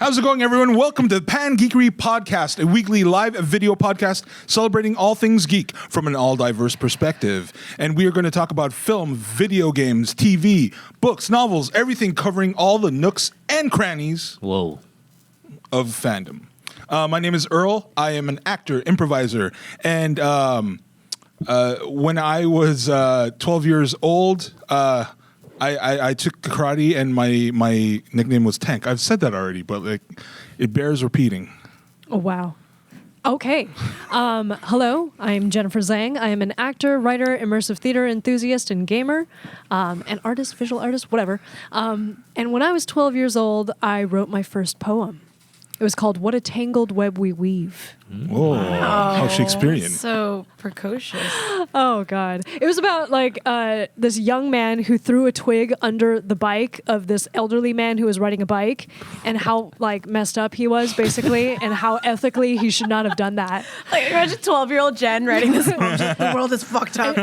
How's it going, everyone? Welcome to the Pangeekery podcast, a weekly live video podcast celebrating all things geek from an all-diverse perspective. And we are going to talk about film, video games, TV, books, novels, everything covering all the nooks and crannies of fandom. My name is Earl. I am an actor, improviser, and when I was 12 years old, I took karate, and my nickname was Tank. I've said that already, but it bears repeating. Oh, wow. Okay. Hello, I'm Jennifer Zhang. I am an actor, writer, immersive theater enthusiast, and gamer, an artist, visual artist, whatever. And when I was 12 years old, I wrote my first poem. It was called What a Tangled Web We Weave. Whoa, how Shakespearean. So precocious. Oh, God. It was about this young man who threw a twig under the bike of this elderly man who was riding a bike, and how messed up he was, basically, and how ethically he should not have done that. Imagine 12-year-old Jen writing this poem. The world is fucked up.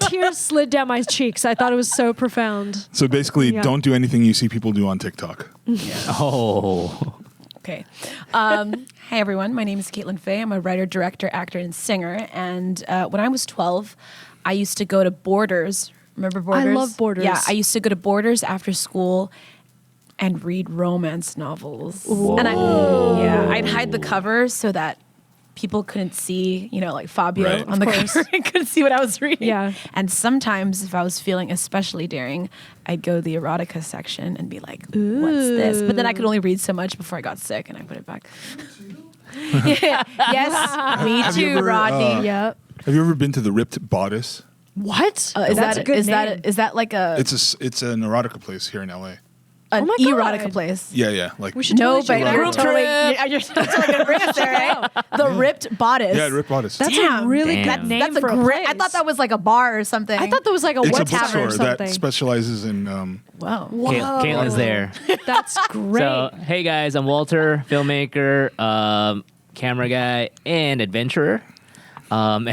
Tears slid down my cheeks. I thought it was so profound. So basically, don't do anything you see people do on TikTok. Yeah. Oh. Okay. Hey, everyone. My name is Caitlin Faye. I'm a writer, director, actor, and singer. And when I was 12, I used to go to Borders. Remember Borders? I love Borders. Yeah, I used to go to Borders after school and read romance novels. Whoa. And I'd hide the covers so that people couldn't see, Fabio on the cover and couldn't see what I was reading. Yeah. And sometimes if I was feeling especially daring, I'd go to the erotica section and be like, what's this? But then I could only read so much before I got sick and I put it back. Yes, me too, Rodney. Yep. Have you ever been to the Ripped Bodice? What? That's a good name. Is that like a It's an erotica place here in LA. an my God. erotica place? Yeah. We should No, totally but check it you're out. totally gonna bring us there, right? The Ripped Bodice. Yeah, Ripped Bodice. That's a really Damn. good name That's a for a great. place. I thought that was like a bar or something. I thought that was like a It's a web tavern or bookstore something. that specializes in. Whoa. Caitlin's there. That's great. So, hey guys, I'm Walter, filmmaker, camera guy, and adventurer. New one.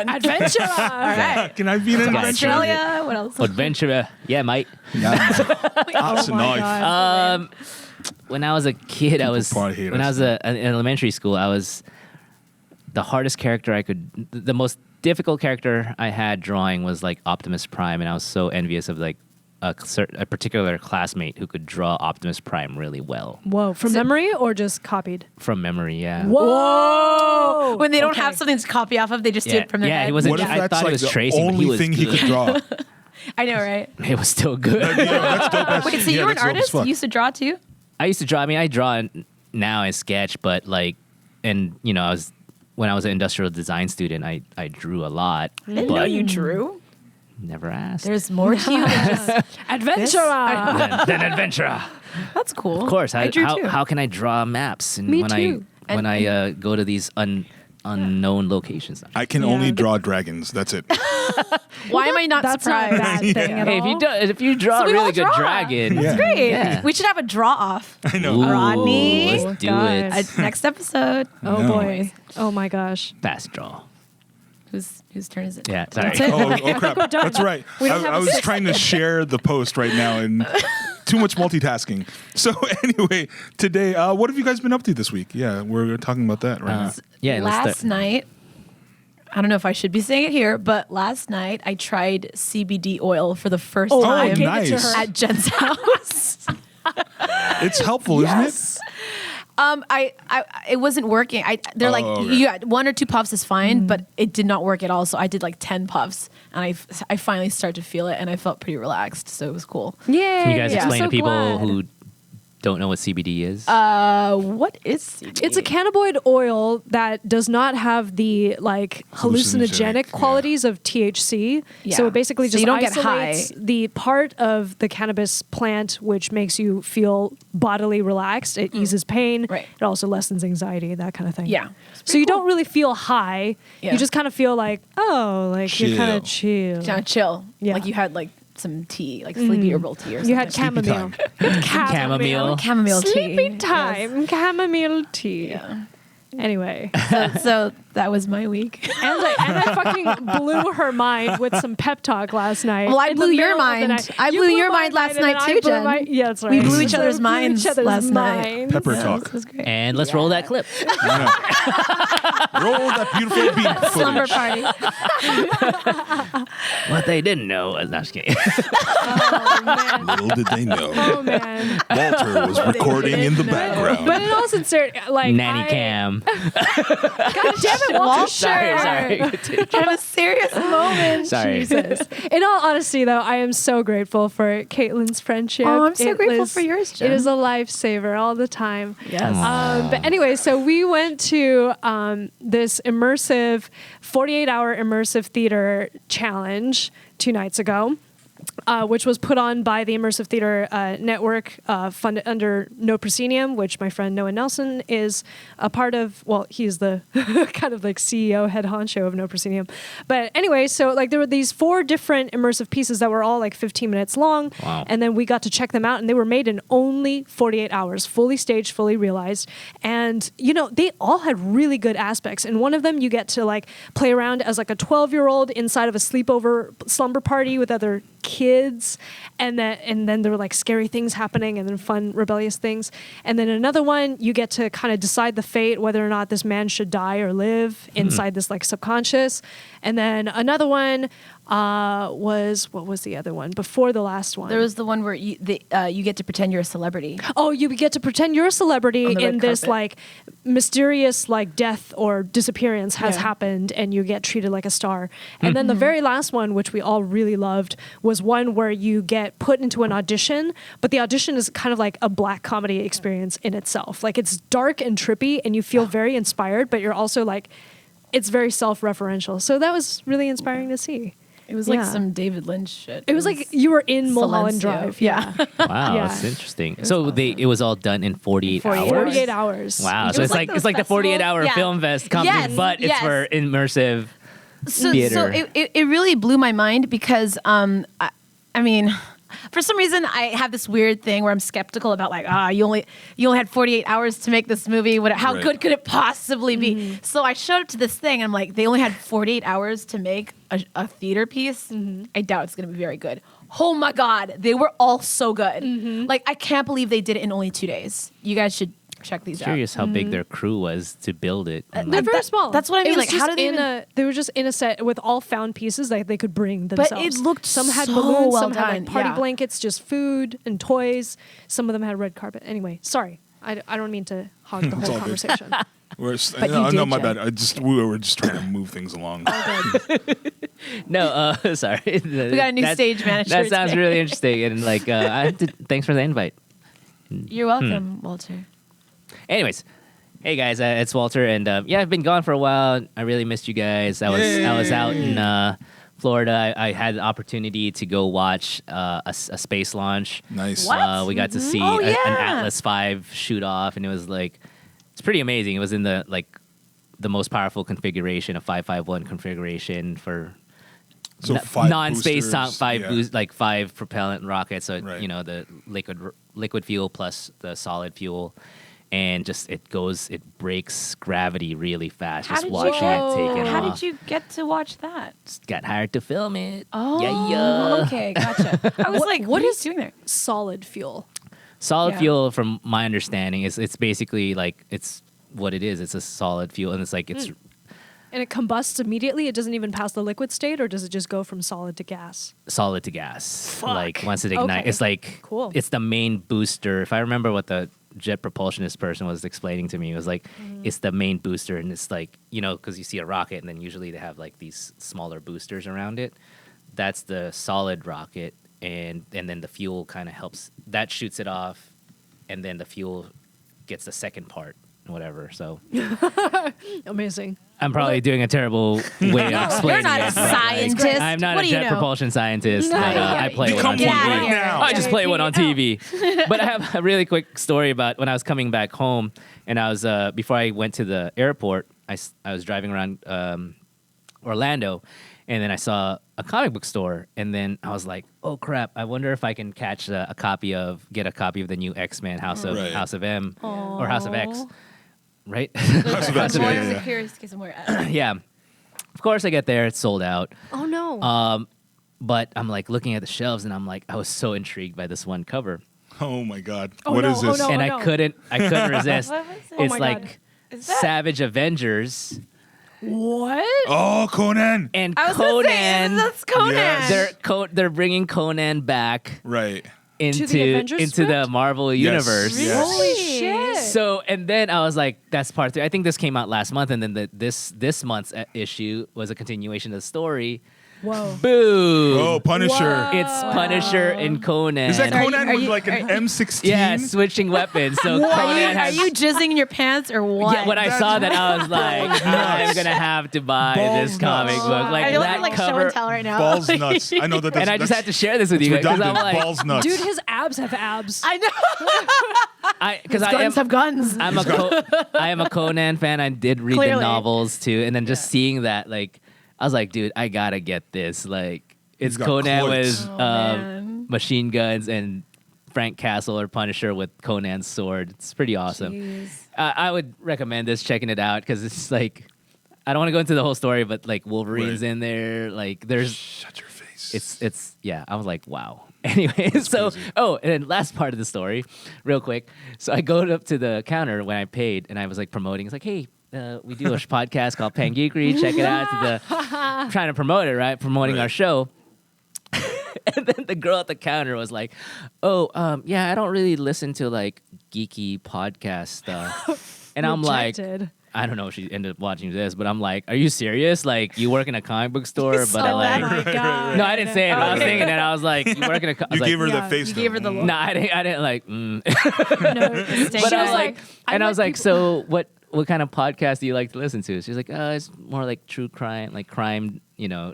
Adventure. All right. Can I be an adventurer? Australia. What else? Adventurer. Yeah, mate. That's a knife. God. When I was a kid, probably hate when I us. was in elementary school, I was the hardest character the most difficult character I had drawing was like Optimus Prime, and I was so envious of like a particular classmate who could draw Optimus Prime really well Whoa, from memory or just copied? from memory. Yeah. Whoa. When they don't have something to copy off of, they just do it from their head. He wasn't. What if I that's thought like he was the tracing, but he only was thing he good. could draw? I know, right? It was still good. That's dope. Wait, so you were an artist? You used to draw too? I used to draw. I mean, I draw now and sketch, but when I was an industrial design student, I drew a lot. I didn't know you drew. Never asked. There's more to you than just Adventurer. Then adventurer. That's cool. Of course. I drew too. How can I draw maps? And Me when too. I go to these unknown locations. I can only draw dragons. That's it. Why am I not That's not a surprised? bad thing at Hey, all. if you draw So a we really all good draw. dragon, Yeah. Great. Yeah. We should have a draw off. I know. Ooh, Rodney. let's do God. it. Next episode. Oh No. boy. Oh my gosh. Fast draw. Whose turn is it? Yeah, sorry. That's it. Oh crap! That's right. We don't have I a was system. trying to share the post right now, and too much multitasking. So anyway, today, what have you guys been up to this week? Yeah, we're talking about that right now. Yeah, let's Last start. night, I don't know if I should be saying it here, but last night I tried CBD oil for the first Oh, time I gave it to nice. her. at Jen's house. It's helpful, isn't it? It wasn't working. They're like, okay. you got 1 or 2 puffs is fine, but it did not work at all. So I did like 10 puffs, and I finally started to feel it, and I felt pretty relaxed. So it was cool. Yeah. Can you guys Yeah. explain So to people glad. who don't know what CBD is? What is CBD? It's a cannabinoid oil that does not have the Hallucinogenic, hallucinogenic qualities of THC. Yeah. So it basically So just you don't get isolates high. the part of the cannabis plant which makes you feel bodily relaxed. It eases pain. Right. It also lessens anxiety, that kind of thing. Yeah. So you don't really feel high. Yeah. You just kind of feel like, you're kind of chill. Kind of chill. Yeah. Like you had like some tea, like sleepy herbal tea or something. You had Sleepy chamomile. time. Chamomile. Chamomile tea. Sleeping time. Chamomile tea. Yeah. Anyway. So that was my week. And I fucking blew her mind with some pep talk last night. Well, I in the blew your middle of the mind. night. I You blew your my mind last and then night I too, blew Jen. yeah, that's right. We blew each So other's we blew minds each other's last night. minds. Pepper talk. This was great. And let's roll that clip. Roll that beautiful beat Slumber footage. party. What they didn't know was not just kidding. Oh, man. Little did they know. Oh, man. Walter was recording in the background. But in all sincerity, like Nanny cam. God damn it, Walter. Sorry. Have a serious moment. Sorry. Jesus. In all honesty, though, I am so grateful for Caitlin's friendship. Oh, I'm so It grateful was- for yours, Jen. It is a lifesaver all the time. Yes. But anyway, so we went to this immersive 48-hour immersive theater challenge 2 nights ago. Which was put on by the Immersive Theater Network, funded under No Proscenium, which my friend Noah Nelson is a part of. Well, he's the kind of like CEO, head honcho of No Proscenium. But anyway, so like there were these 4 different immersive pieces that were all like 15 minutes long. Wow. And then we got to check them out, and they were made in only 48 hours, fully staged, fully realized. And, you know, they all had really good aspects. And one of them, you get to like play around as like a 12-year-old inside of a sleepover slumber party with other kids, and then there were like scary things happening and then fun rebellious things. And then another one, you get to kind of decide the fate, whether or not this man should die or live inside this like subconscious. And then another one was, what was the other one before the last one? There was the one where you get to pretend you're a celebrity. Oh, you get to pretend you're a celebrity On the red in this carpet. like mysterious like death or disappearance has Yeah. happened, and you get treated like a star. And then the very last one, which we all really loved, was one where you get put into an audition, but the audition is kind of like a black comedy experience in itself. Like it's dark and trippy, and you feel very inspired, but you're also like, it's very self-referential. So that was really inspiring to see. It was like Yeah. some David Lynch shit. It was like you were in Mulholland Silencio. Drive. Yeah. Wow, Yeah. that's interesting. So it was all done in 48 hours. 48 hours. Wow, It so was it's like like those the 48-hour festivals. Yeah. film fest company, Yes, but it's yes. for immersive So theater. it really blew my mind because I mean, for some reason I have this weird thing where I'm skeptical about like you only had 48 hours to make this movie. How Right. good could it possibly be? So I showed up to this thing and I'm like, they only had 48 hours to make a theater piece. I doubt it's going to be very good. Oh my God, they were all so good. Like I can't believe they did it in only 2 days. You guys should check these out. Curious how big their crew was to build it. And, They're like, very that- small. that's what I It mean, was like, how just do they in even- they were just in a set with all found pieces that they could bring But themselves. it looked some had so balloons, well some had like done, party yeah. blankets, just food and toys. Some of them had red carpet. Anyway, sorry, I don't mean to hog the It's whole all good. conversation. But you no, did, my Jen. bad. We were just trying to move things along. no, sorry. We got a new stage manager That sounds today. really interesting. And like, thanks for the invite. You're welcome, Walter. Anyways, hey guys, it's Walter, and yeah, I've been gone for a while. I really missed you guys. I was out in Florida. I had the opportunity to go watch a space launch. Nice. What? We got to see Oh, an yeah. Atlas V shoot off, and it was like, it's pretty amazing. It was in the most powerful configuration, a 551 configuration for So 5 non-space boosters, yeah. boost, like 5 propellant rockets. So Right. you know, the liquid fuel plus the solid fuel, and just it breaks gravity really fast. Just watching it taking How off. did you get to watch that? Just got hired to film it. Oh, yeah. okay, gotcha. I was like, what is doing there? Solid fuel. Solid Yeah. fuel, from my understanding, is it's basically like it's what it is. It's a solid fuel, and it's like it's And it combusts immediately. It doesn't even pass the liquid state, or does it just go from solid to gas? solid to gas. Fuck. Like once it ignites, Okay. it's like Cool. it's the main booster. If I remember what the jet propulsionist person was explaining to me, it was like it's the main booster, and it's like, you know, because you see a rocket, and then usually they have like these smaller boosters around it. That's the solid rocket, and then the fuel kind of helps. That shoots it off, and then the fuel gets the second part, whatever. So Amazing. I'm probably doing a terrible way of explaining You're not a it, but, like, scientist. I'm not What a do you jet know? propulsion scientist, but I play one on Become one TV. right now. I just play one on TV. But I have a really quick story about when I was coming back home, and I was before I went to the airport, I was driving around Orlando, and then I saw a comic book store, and then I was like, oh crap, I wonder if I can catch get a copy of the new X-Men House of Right. House of M or House of X. right? House of X, More yeah, yeah. curious to get some more ads. Yeah. Of course, I get there. It's sold out. Oh no. But I'm like looking at the shelves, and I'm like, I was so intrigued by this one cover, Oh my God. Oh, What no, is this? oh, no. and I couldn't resist. What was it? Oh It's my like God. Is that- Savage Avengers What? Oh, Conan. and I was gonna say, Conan. that's Conan. Yes. They're bringing Conan back Right. into the Avengers into the script? Marvel Yes. universe. Yes. Holy shit. So and then I was like, that's part 3. I think this came out last month, and then this month's issue was a continuation of the story. Whoa. Boom! Oh, Punisher. Wow. It's Punisher and Conan. Is that Are you- Conan are with you- like an are- M16? Yeah, switching weapons. So Conan Are has. you jizzing in your pants or what? Yeah, when I saw that, I was like, I'm gonna have to buy Balls this comic nuts. book. Like I feel that like show cover. and tell right now. Balls nuts. I know that. And I just had to share this with you guys because I'm redundant. like, Balls nuts. Dude, his abs have abs. I know. because I am. Guns have guns. I am a Conan fan. I did read the Clearly. novels too, and then just seeing that, like, I was like, dude, I gotta get this. Like, it's He's got Conan cloaks. with Oh, man. machine guns and Frank Castle or Punisher with Conan's sword. It's pretty awesome. Jeez. I would recommend this, checking it out, because it's like, I don't want to go into the whole story, but like Wolverine's Right. in there. Like, there's. Shut your face. It's yeah. I was like, wow. Anyway, so crazy. and then last part of the story, real quick. So I go up to the counter when I paid, and I was like promoting. It's like, hey, we do a podcast called Pangeekery. Check it out. I'm trying to promote it, right? Promoting Right. our show. And then the girl at the counter was like, "Oh, yeah, I don't really listen to like geeky podcast stuff." And I'm like, Rejected. I don't know if she ended up watching this, but I'm like, are you serious? Like, you work in a comic book store, but I Oh like. my God. No, I didn't say it. But I was Okay. thinking that. I was like, you work in a. You gave her Yeah, the face. you though. gave her the look. No, I didn't like. No, But she I was was like, I and I was let like, people- so what kind of podcast do you like to listen to? She's like, it's more like true crime, like crime,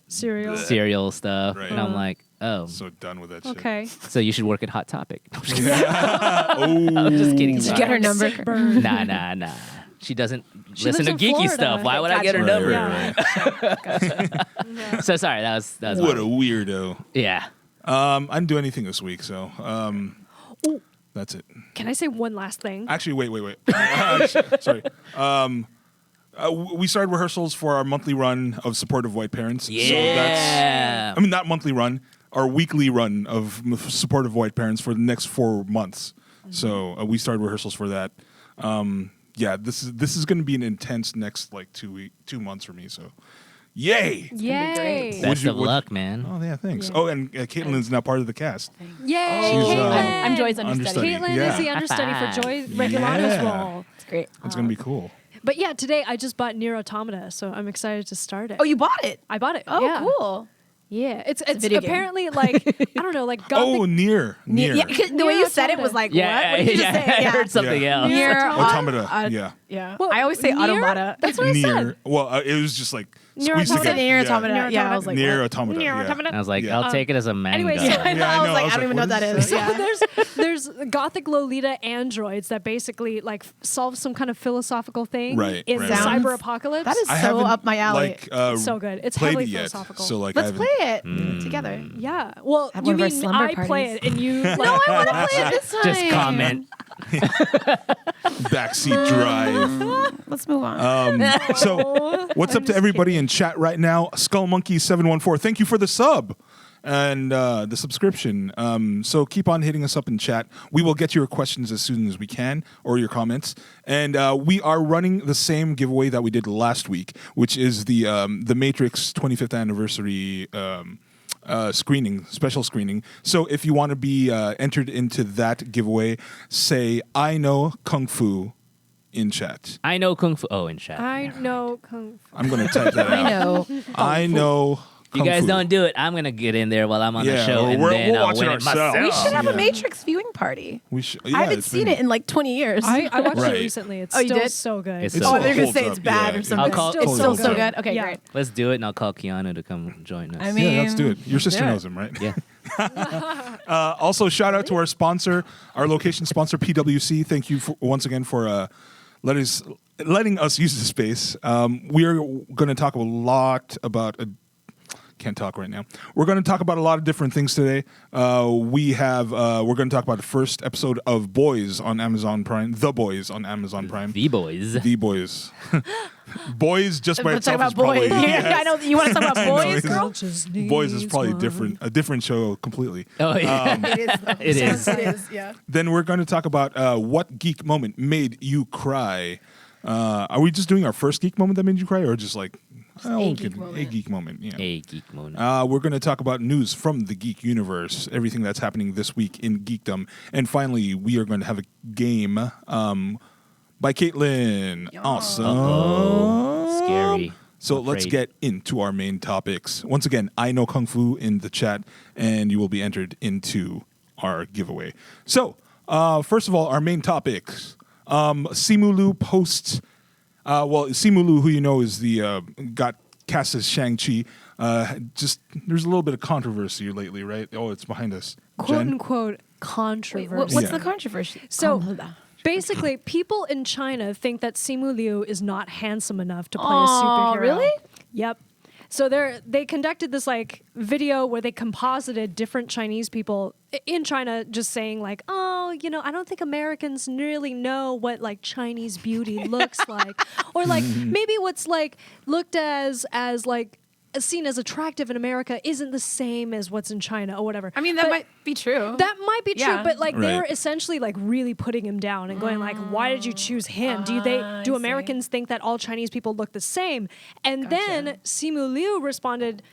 Serial. serial stuff. Right. And I'm like, oh, So done with that shit. Okay. so you should work at Hot Topic. I'm just kidding. Oh. I'm just kidding. Did you get her number? Sick burn. Nah. She doesn't She listen lives to in geeky Florida. stuff. Why would I get her Right, number? right, right. So sorry, that was What a weirdo. yeah. I didn't do anything this week, so that's it. Can I say one last thing? Actually, wait. Sorry. We started rehearsals for our monthly run of supportive white parents. So Yeah. I mean, not monthly run, our weekly run of supportive white parents for the next 4 months. So we started rehearsals for that. Yeah, this is going to be an intense next like 2 months for me. So, yay! Yay. great. Best you- of what- luck, man. Oh yeah, thanks. Yeah. Oh, and Caitlin's now part of the cast. Yay. She's, Caitlin. I'm Joy's understudy. understudy. Caitlin Yeah. is the understudy for Joy Regulano's Yeah. role. It's great. It's going to be cool. But yeah, today I just bought Nier Automata, so I'm excited to start it. Oh, you bought it? I bought it. Oh, yeah. cool. Yeah, it's a video game. apparently like I don't know, like gothic. Oh, near. Yeah, 'cause the way you said it was like, what? What did you just say? I heard something Yeah. else. Near Automata. Yeah. Yeah. Well, I always say Nier? automata. That's what I Near. said. Well, it was just like Near squeezed Automata. You said together. near Yeah. automata. Near Yeah, I was like, Near what? Automata. Nier yeah. Automata. And I was like, Yeah. I'll take it as a manga. Anyway, so- I know. Yeah, I I was know. like, I was I don't even know what like, that what is. is Yeah. There's gothic Lolita androids that basically like solve some kind of philosophical thing Right, in right, the right. cyber apocalypse. That is I so haven't up my alley. like It's so good. It's played heavily it yet. philosophical. So like Let's I play haven't. it together. Yeah. Well, At you one of our mean slumber I play it parties. and you like No, I want to play it this time. Just comment. Backseat drive. Let's move on. So what's up to everybody in chat right now? Skull Monkey 714. Thank you for the sub and the subscription. So keep on hitting us up in chat. We will get your questions as soon as we can, or your comments. And we are running the same giveaway that we did last week, which is the Matrix 25th anniversary special screening. So if you want to be entered into that giveaway, say I know Kung Fu in chat. I know Kung Fu. Oh, in chat. I know Kung Fu. I'm going to type that out. I know. I know. You Kung guys Fu. don't do it. I'm gonna get in there while I'm on the Yeah, show, well, and we're- then we'll I'll watch win it it myself. ourselves. We should have Yeah. a Matrix viewing party. We should. I haven't it's seen been- it in like 20 years. I watched Right. it recently. It's Oh, you still did? so good. It's It's so Oh, they're still gonna say holds it's up. bad Yeah, or something. I'll call- It's still Totally so holds good. up. Okay, Yeah. great. Let's do it, and I'll call Keanu to come join us. I mean, Yeah, let's do it. Your sister do it. knows him, right? yeah. Also, shout out to our sponsor, our location sponsor, PwC. Thank you once again for letting us use the space. We are going to talk a lot about can't talk right now. We're going to talk about a lot of different things today. We're going to talk about the first episode of Boys on Amazon Prime. The Boys on Amazon Prime. The Boys. The Boys. Boys just by Let's talk itself about is probably boys. yes. I know you want to talk about I know, boys, it's- girl. Boys is probably a different show completely. Oh yeah. It is. Though. It is. It is. Yeah. Then we're going to talk about what geek moment made you cry. Are we just doing our first geek moment that made you cry, or just like a geek moment. A geek moment? Yeah. A geek moment. We're going to talk about news from the geek universe, everything that's happening this week in geekdom, and finally, we are going to have a game by Caitlin. Awesome. Oh, scary. So let's Afraid. get into our main topics. Once again, I know Kung Fu in the chat, and you will be entered into our giveaway. So, first of all, our main topics. Simu Liu posts. Simu Liu, who you know is the got cast as Shang-Chi. There's a little bit of controversy lately, right? Oh, it's behind us. Quote Jen? unquote Wait, controversy. what's Yeah. the controversy? So basically, people in China think that Simu Liu is not handsome enough to play a Aw, superhero. really? Yep. So they conducted this like video where they composited different Chinese people in China just saying like, oh, I don't think Americans really know what like Chinese beauty looks like, or like maybe what's like looked as like seen as attractive in America isn't the same as what's in China or whatever. I mean, that But might be true. that might be true, Yeah. but like Right. they're essentially like really putting him down and going like, why did you choose him? Do I see. Americans think that all Chinese people look the same? And then Simu Liu responded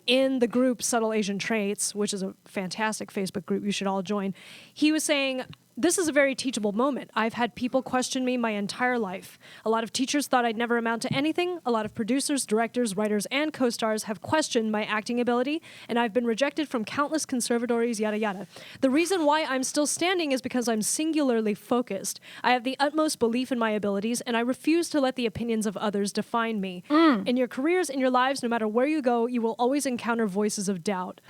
in the group Subtle Asian Traits, which is a fantastic Facebook group you should all join. He was saying, this is a very teachable moment. I've had people question me my entire life. A lot of teachers thought I'd never amount to anything. A lot of producers, directors, writers, and co-stars have questioned my acting ability, and I've been rejected from countless conservatories, yada yada. The reason why I'm still standing is because I'm singularly focused. I have the utmost belief in my abilities, and I refuse to let the opinions of others define me. In your careers, in your lives, no matter where you go, you will always encounter voices of doubt.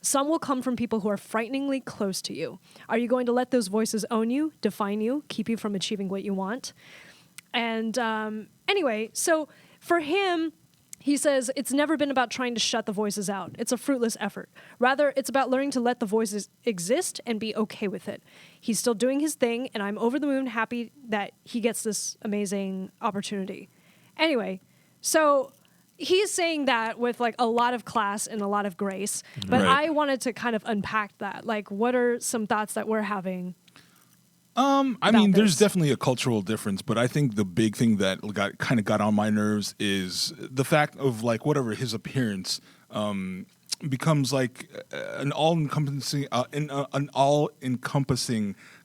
Some will come from people who are frighteningly close to you. Are you going to let those voices own you, define you, keep you from achieving what you want? And anyway, so for him, he says it's never been about trying to shut the voices out. It's a fruitless effort. Rather, it's about learning to let the voices exist and be okay with it. He's still doing his thing, and I'm over the moon happy that he gets this amazing opportunity. Anyway, so he's saying that with like a lot of class and a lot of grace, but Right. I wanted to kind of unpack that. Like, what are some thoughts that we're having? I mean, there's this. definitely a cultural difference, but I think the big thing that got on my nerves is the fact of like whatever his appearance becomes like an all-encompassing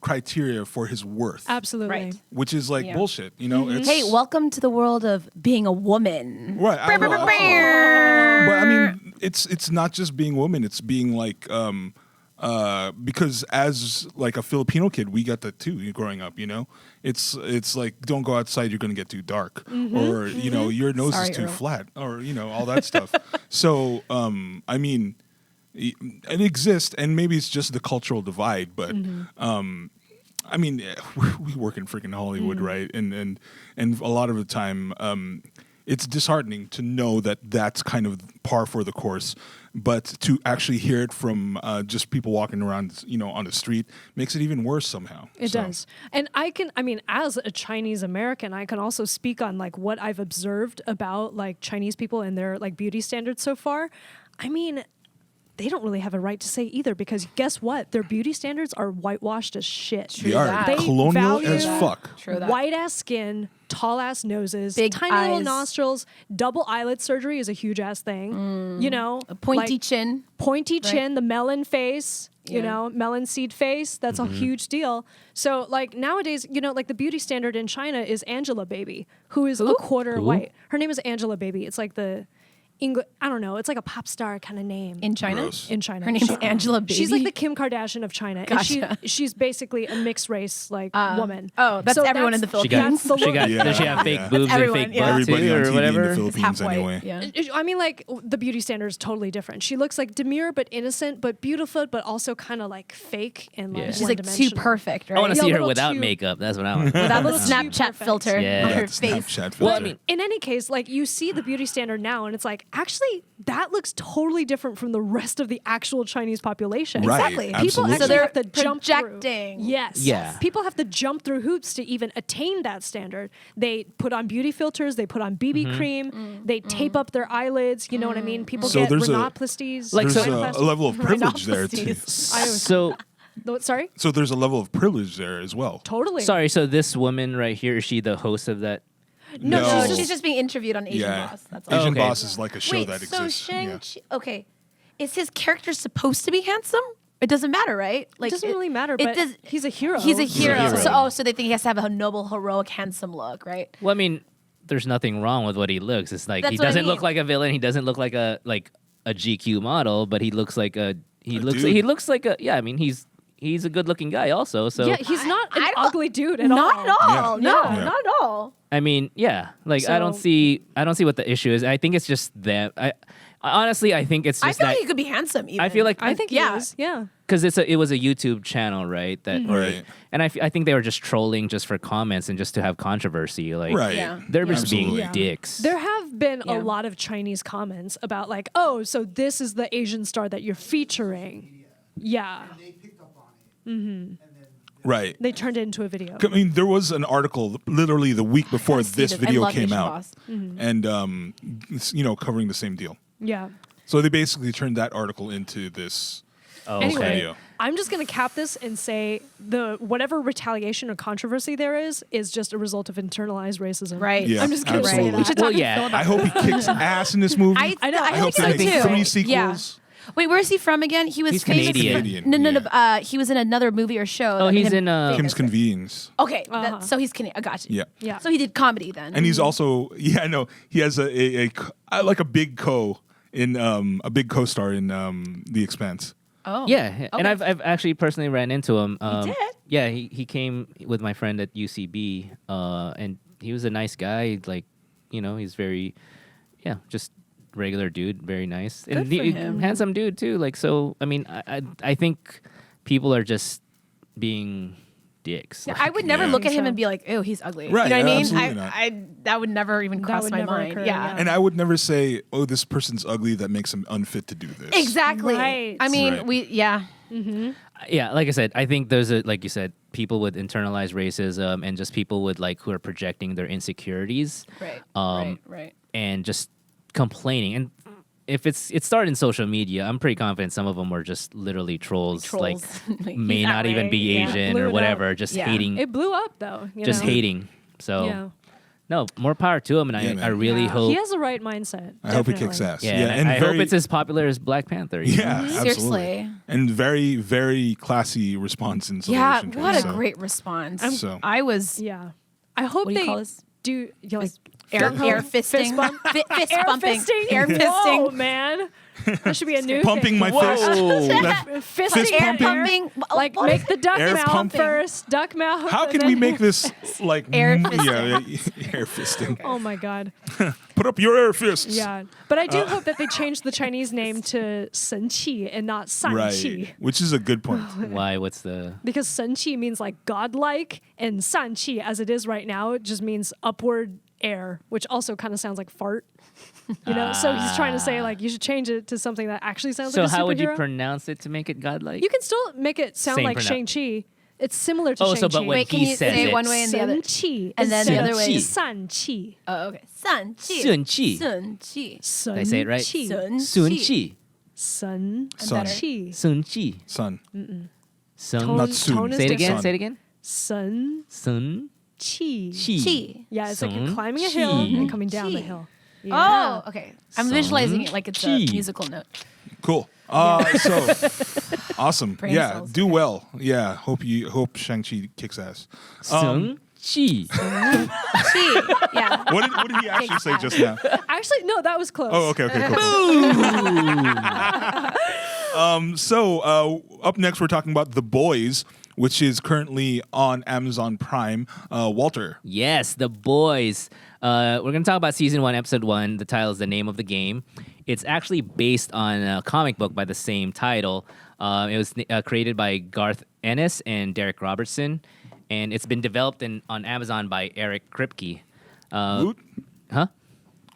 criteria for his worth, Absolutely. Right. which is like Yeah. bullshit. You know, it's Hey, welcome to the world of being a woman. right. But I mean, it's not just being a woman; it's being like because as like a Filipino kid, we got that too. Growing up, you know, it's like don't go outside; you're gonna get too dark, or you know, your nose Sorry, is too Earl. flat, or you know, all that stuff. So, I mean, it exists, and maybe it's just the cultural divide, but. I mean, we work in freaking Hollywood, right? And a lot of the time, it's disheartening to know that that's kind of par for the course. But to actually hear it from just people walking around, you know, on the street makes it even worse somehow. It So, does. And I mean, as a Chinese American, I can also speak on like what I've observed about like Chinese people and their like beauty standards so far. I mean, they don't really have a right to say either because guess what? Their beauty standards are whitewashed as shit. They are that. They colonial value as fuck. True that. White ass skin, tall ass noses, Big tiny little eyes. nostrils, double eyelid surgery is a huge ass thing. You know, A pointy like, chin. pointy chin, the melon face, you Yeah. know, melon seed face. That's a huge deal. So like nowadays, you know, like the beauty standard in China is Angela Baby, who is a quarter Who? white. Her name is Angela Baby. It's like the I don't know. It's like a pop star kind of name In China? Gross. in China. Her name's Angela Baby. She's like the Kim Kardashian of China. Gotcha. And she's basically a mixed race like woman. oh, that's everyone in the She got. Philippines. That's the She got. Yeah. Does she have fake That's boobs and everyone, fake yeah. butt Everybody too, on or TV in whatever? the Philippines Half white. anyway. Yeah. I mean, like the beauty standard is totally different. She looks like demure but innocent but beautiful, but also kind of like fake and like Yeah. She's like too one-dimensional. perfect, right? I want to Yeah, a see her little without too- makeup. That's what I want. Without the little too Snapchat perfect. filter Yeah. on Yeah, her the face. Snapchat filter. Well, I mean, In any case, like you see the beauty standard now, and it's like actually, that looks totally different from the rest of the actual Chinese population. Right. Exactly. People Absolutely. actually So they're have to jump through. projecting. Yes. Yeah. People have to jump through hoops to even attain that standard. They put on beauty filters. They put on BB cream. They tape up their eyelids. You know what I mean? People So get there's a- rhinoplasties. Like, There's so- a level of privilege there too. Rhinoplasties. So Sorry? So there's a level of privilege there as well. Totally. sorry. So this woman right here, is she the host of that? No, No. She's just being interviewed on Asian Yeah. Boss. That's all. Asian okay. Boss is like a show Wait, that so exists. Yeah. okay, is his character supposed to be handsome? It doesn't matter, right? It doesn't really matter, but he's a hero. He's a a hero. hero. So they think he has to have a noble, heroic, handsome look, right? Well, I mean, there's nothing wrong with what he looks. It's like That's he what I doesn't look mean. like a villain. He doesn't look like a GQ model, but he looks like a dude. he looks like a yeah. I mean, he's a good looking guy also. So Yeah, he's not an I don't- ugly dude at Not all. at all. Yeah. No, Yeah. not at all. I mean, yeah. Like I don't So- see what the issue is. I think it's just them. I honestly I think it's I just feel that like he could be handsome. Even. I feel like I think Yeah. he is. Yeah. because it was a YouTube channel, right? That Right. and I think they were just trolling just for comments and just to have controversy. Like Right. Yeah. they're just Absolutely. being Yeah. dicks. There have been Yeah. a lot of Chinese comments about like, oh, so this is the Asian star that you're featuring. Yeah. They picked up on it. And then Right. They turned it into a video. I mean, there was an article literally the week before gotta see this this. I video love came Asian out, Boss. and covering the same deal. Yeah. So they basically turned that article into this. Oh, Anyway, okay. video. I'm just gonna cap this and say the whatever retaliation or controversy there is just a result of internalized racism. Right. Yeah, I'm just gonna say absolutely. that. We should Well, talk yeah. to Phil about I hope he kicks ass in this movie. I know. I I I hope hope so they make too. 3 sequels. Yeah. Wait, where is he from again? He was He's famous Canadian. For, no. He was in another movie or show. Oh, that made he's him in, Kim's famous. Convenience. Okay, Uh-huh. so he's Canadian. I got you. Yeah. Yeah. So he did comedy then. And he's also he has like a big co-star in The Expanse. oh Yeah, and Okay. I've actually personally ran into him. did? Yeah, he came with my friend at UCB, and he was a nice guy. Like, he's very, just regular dude, very nice, Good and for him. handsome dude too. Like, so I mean, I think people are just being dicks. Yeah, Like, I would never Yeah. look at him So- and be like, "Oh, he's ugly." Right, You know what I mean? absolutely not. That would never even That cross would my never mind. occur, yeah. yeah. And I would never say, "Oh, this person's ugly. That makes him unfit to do this." Exactly. Right. I mean, Right. yeah, like I said, I think there's like you said, people with internalized racism and just people with who are projecting their insecurities. Right. Right. And just complaining. And if it started in social media, I'm pretty confident some of them were just literally trolls, like Like, may he's not even outraged. be Yeah. Asian Blew or it whatever, up. just Yeah. hating, It blew up though. You just know? hating. So Yeah. no, more power to him, and Yeah, I man. really Yeah. hope. He has the right mindset. I hope he definitely. kicks ass. yeah, and I very, hope it's as popular as Black Panther. you know? Yeah, absolutely. Seriously. And very, very classy response in Yeah. celebration. What a so- great response. So- I was Yeah. I hope What do you they call this? do like air fist fisting. bump? Fist air bumping. fisting. Air Whoa, fisting. man. That should be a new Pumping thing. my fist. That- Fisting. Fist Air pumping? pumping. Like What make is the duck Air mouth pumping. first. Duck mouth. How and can then- we make this like Air yeah, fisting. air fisting? Oh my god. Put up your air fists. Yeah. But I do hope that they change the Chinese name to Sen Qi and not San Right. Qi. Which is a good point. Why? What's the? Because Sen Qi means like godlike, and San Qi, as it is right now, it just means upward air, which also kind of sounds like fart. So he's trying to say like you should change it to something that actually sounds So like a superhero. how would you pronounce it to make it godlike? You can still make it sound Same like pronoun- Shang-Chi. It's similar to Oh, Shang-Chi. so but when Wait, can he you says say it, one way and the other? Qi. And then the other way is- San Qi. Oh, okay. Sun Qi. Sun Qi. Sun Qi. Sun Did I say it right? Qi. Sun Sun Qi. Qi. Sun Sun. Qi. Sun Qi. Son. Sun. Tone- Not soon. tone is Say it different. again. Sun. Say it again. Sun Sun Qi. Qi. Qi. Yeah, it's like you're Sun climbing a hill Qi. and coming down the Qi. hill. Yeah. Oh, okay. I'm Sun visualizing it like it's a Qi. musical note. Cool. So awesome. Brain yeah, cells. do well. Yeah, hope Shang-Chi kicks ass. Sun Qi. Qi. Yeah. What did he actually say just now? Actually, no, that was close. Oh, okay, cool. So up next, we're talking about The Boys, which is currently on Amazon Prime. Walter. Yes, The Boys. We're going to talk about season 1, episode 1. The title is The Name of the Game. It's actually based on a comic book by the same title. It was created by Garth Ennis and Derek Robertson, and it's been developed on Amazon by Eric Kripke. Woot? Huh?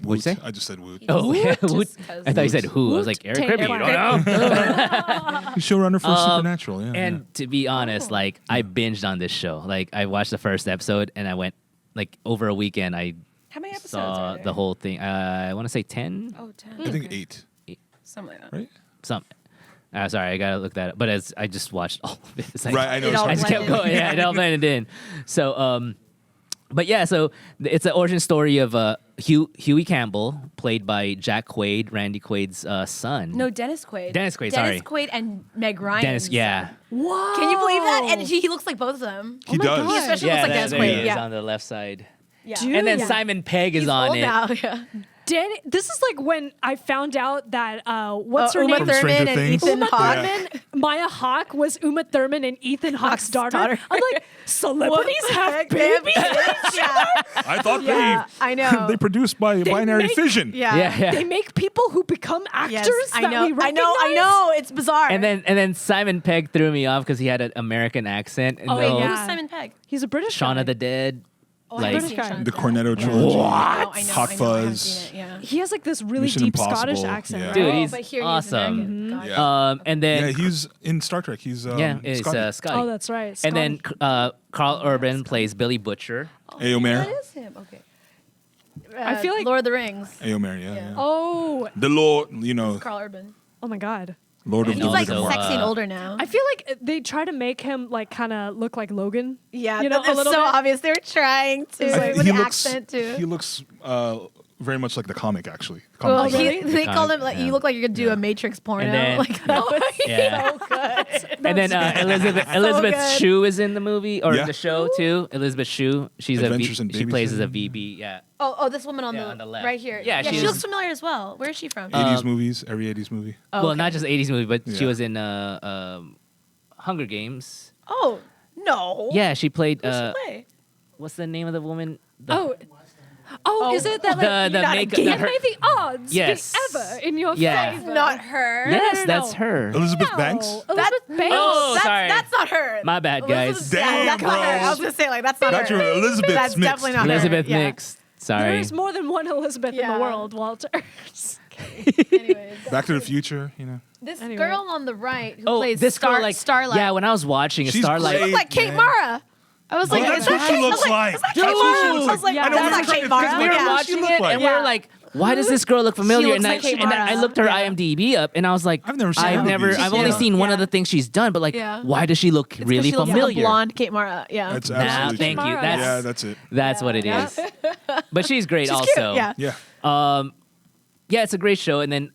Woot. Woot. I just said Woot. Oh, yeah. Woot. Just 'cause- I thought you said who. I was Woot like, Eric Tank Kripke. You Fire. don't know? Showrunner for Supernatural. Yeah. And to be honest, like I binged on this show. Like I watched the first episode and I went like over a weekend. I How many episodes saw are there? the whole thing. I want to say 10. Oh, 10. I think Okay. 8. Something like that. Right. Some. Sorry, I gotta look that up. But as I just watched all of it. It's like, Right. I know. It all I just kept blended. going. Yeah, it all blended in. So, but yeah, so it's an origin story of Huey Campbell, played by Jack Quaid, Randy Quaid's son. No, Dennis Quaid. Dennis Quaid, sorry. Dennis Quaid and Meg Ryan. Dennis, yeah. Whoa. Can you believe that? And he looks like both of them. He my does. God. He especially Yeah, looks like there, Dennis there he Quaid. is Yeah. on the left side. Yeah. Dude. And then Yeah. Simon Pegg is He's on old it. now. Yeah. This is like when I found out that what's her Uma name? From Stranger Thurman and Things? Ethan Uma Hawke. Thurman, Maya Hawke was Uma Thurman and Ethan Hawke's Hawke's daughter. daughter. I'm like, celebrities What the have heck? They have babies. yeah. I thought Yeah, I know. they produced by binary make- fission. Yeah. Yeah. They make people who become actors Yes, I that know. we recognize. I know. It's bizarre. And then Simon Pegg threw me off because he had an American accent. And Oh, the wait, whole yeah. who's Simon Pegg? He's a British Shaun guy. of the Dead. Oh, Like- I haven't seen British guy. Shaun of The Dead. Cornetto I trilogy. know, Hot I haven't Fuzz. seen it, yeah. He has like this really Mission deep Impossible, Scottish accent. yeah. Right? Dude, Oh, he's but here he is awesome. American. Got it. Yeah. And then Yeah, he's in Star Trek. He's it's Scotty. Scotty. Oh, that's right. And then Scotty. Carl Urban plays Billy Butcher. Aomer. That is him. Okay. I feel like- Lord of the Rings. Aomer, yeah. Yeah. yeah. Oh, The Lord, you know, Carl Urban. oh my God. Lord of And He's the like also, sexy and older now. I feel like they try to make him like kind of look like Logan. Yeah, you know, it's a little so bit. obvious. They were trying to It's with he the looks, accent too. He looks very much like the comic, actually. Well, Comic Really? design. they The called comic, him like yeah. you look like you're gonna do Yeah. a Matrix porno. And then- Like that was Yeah. so good. And then Elizabeth good. Shue is in the movie or Yeah. the show too. Elizabeth Shue, she's Adventures in she plays as a Babysitting. VB. Yeah. Oh, this woman on, Yeah, the, on the left. right here. Yeah, she she's- looks familiar as well. Where is she from? 80s movies, every 80s movie. Oh, Well, okay. not just 80s movie, but she Yeah. was in Hunger Games. Oh no. Yeah, she played. Who's she play? What's the name of the woman? The, Oh, is it that like the you're not a make gamer. can't her, make the odds Yes. be ever in your Yeah. favor? Not her. yes, no, that's no. her. Elizabeth No, Banks? Elizabeth Banks. Oh, that's, sorry. That's not her. My bad, guys. Damn, that's not her. bro. I was gonna say like that's not That's her. your Elizabeth That's mixed. definitely not Elizabeth her. Yeah. Mix. Sorry. There's more than one Elizabeth in Yeah. the world, Walter. Anyways, Back to the Future, you know. this Anyway. girl on the right who Oh, plays this girl like Starlight. Yeah, when I was watching She's Starlight. She looked like Kate man. Mara. I was like, Oh, is that's that what she Kate? looks I was like. is that That's Kate what she Mara? looks I was like, like. I know that's what not you're Kate trying to- Mara. we were Yeah. watching look it like? and we were Yeah. like, why does this girl look familiar? looks And like Kate and Mara. I looked her Yeah. IMDb up and I was like, I've never seen any of these. I've only Yeah. seen one Yeah. of the things she's done, but like, Yeah. why does she look It's 'cause really she looks familiar? like a blonde Kate Mara. Yeah. That's Nah, absolutely thank true. you. Mara. That's Yeah, that's it. that's what it Yeah. is. But she's great She's also. cute. Yeah. Yeah. Yeah, it's a great show. And then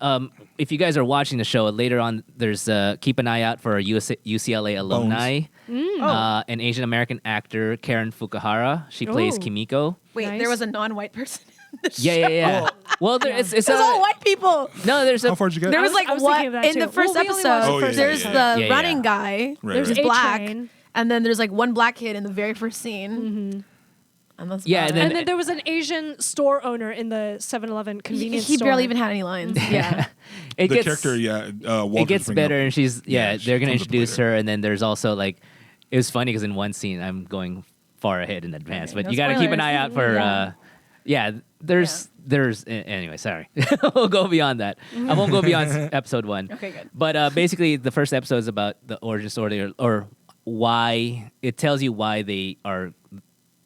if you guys are watching the show later on, there's keep an eye out for UCLA alumni, an Asian American actor, Karen Fukuhara. She plays Ooh. Kimiko. Wait, Nice. there was a non-white person. In the Yeah, show. yeah, yeah. Well, there, it's It was all white people. no. There's a How far did you get? There was was- like I was one thinking of that in too. the first Well, we only watched episode. the Oh, yeah, there's yeah, the yeah. Yeah, running yeah. guy Right, There's right. who's black, A-Train. and then there's like one black kid in the very first scene. And that's Yeah, about and it. And then there was an Asian store owner in the 7-Eleven convenience he store. barely even had any lines. Yeah. it The gets, character, Walter's it gets bringing better, up. and she's Yeah, they're she gonna comes up introduce later. her, and then there's also like it was funny because in one scene I'm going far ahead in advance, Okay, but no you got to keep an spoilers. eye out for there's anyway. Sorry, we'll go beyond that. I won't go beyond episode 1. Okay, good. But basically, the first episode is about the origin story or why it tells you why they are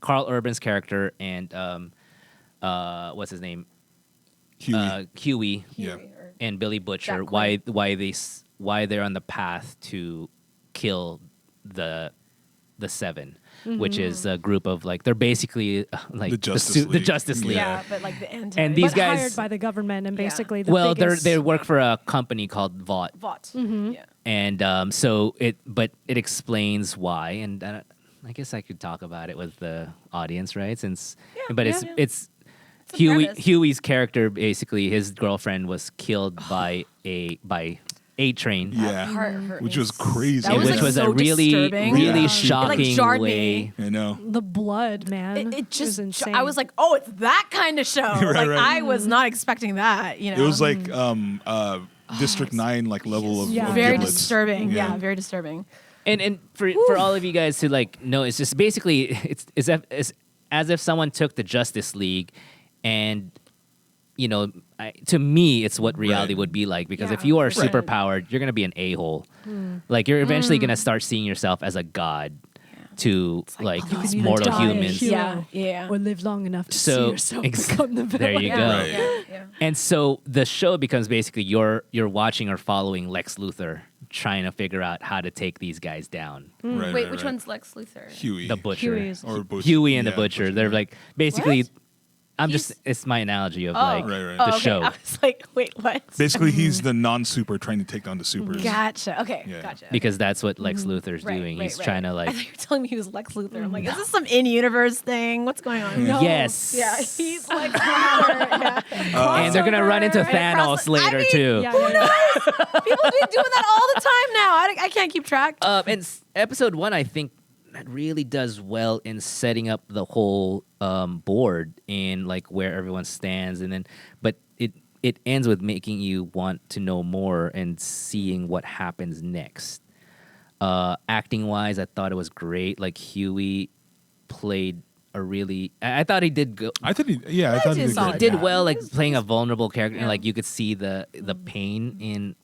Carl Urban's character and what's his name Huey. Huey Yeah. and Billy Butcher Jack why they're on the path to kill the seven, which is a group of like they're basically like The Justice the League. Justice League. Yeah, but like the anti. And these but guys- hired by the government and Yeah. basically the Well, biggest... they work for a company called Vought, Vought. Mm-hmm. Yeah. and so it explains why, and I guess I could talk about it with the audience, right? Since, but yeah. it's a Huey premise. Huey's character basically his girlfriend was killed by a train. Yeah. Part of her Which is- was crazy. That was, which like, was so a really disturbing. really Yeah. shocking It, like, jarred way. me. I know. the blood, man. It was just, insane. I was like, oh, it's that kind of show. Right, like, right. I was not expecting that, you know. It was like District 9 like level of Yeah. very giblets. disturbing. Yeah. Yeah, very disturbing. And for all of you guys to like know, it's just basically it's as if someone took the Justice League and to me, it's what reality would be like. Because if you are super powered, you're gonna be an a-hole. Like you're eventually gonna start seeing yourself as a god to like mortal humans. Yeah. Or live long enough to see So yourself become the villain. there you go. Right. Yeah. And so the show becomes basically you're watching or following Lex Luthor trying to figure out how to take these guys down. Right, Wait, right, which right. one's Lex Luthor? Huey. The butcher. Huey's- Or Butcher. Huey and the Yeah, butcher. They're like basically. What? It's my analogy of Oh. like Right, right. the okay. show. I was like, wait, what? Basically, he's the non-super trying to take down the supers. Gotcha. Okay, Yeah. gotcha. Because that's what Lex Luthor's Right, doing. right, He's right. trying to I like. thought you were telling me he was Lex Luthor. I'm like, is this some in-universe thing? What's going on? No. Yes. Yeah, he's Lex Luthor. Yeah. And they're gonna run into Crossover. Thanos later too. Yeah, Who yeah, yeah. knows? People be doing that all the time now. I can't keep track. Episode 1, I think, really does well in setting up the whole board and like where everyone stands, and then but it ends with making you want to know more and seeing what happens next. Acting wise, I thought it was great. Like Huey played a really, I thought he did go. I thought he did solid good. Did Yeah. well, like playing a vulnerable character, and Yeah. like you could see the pain in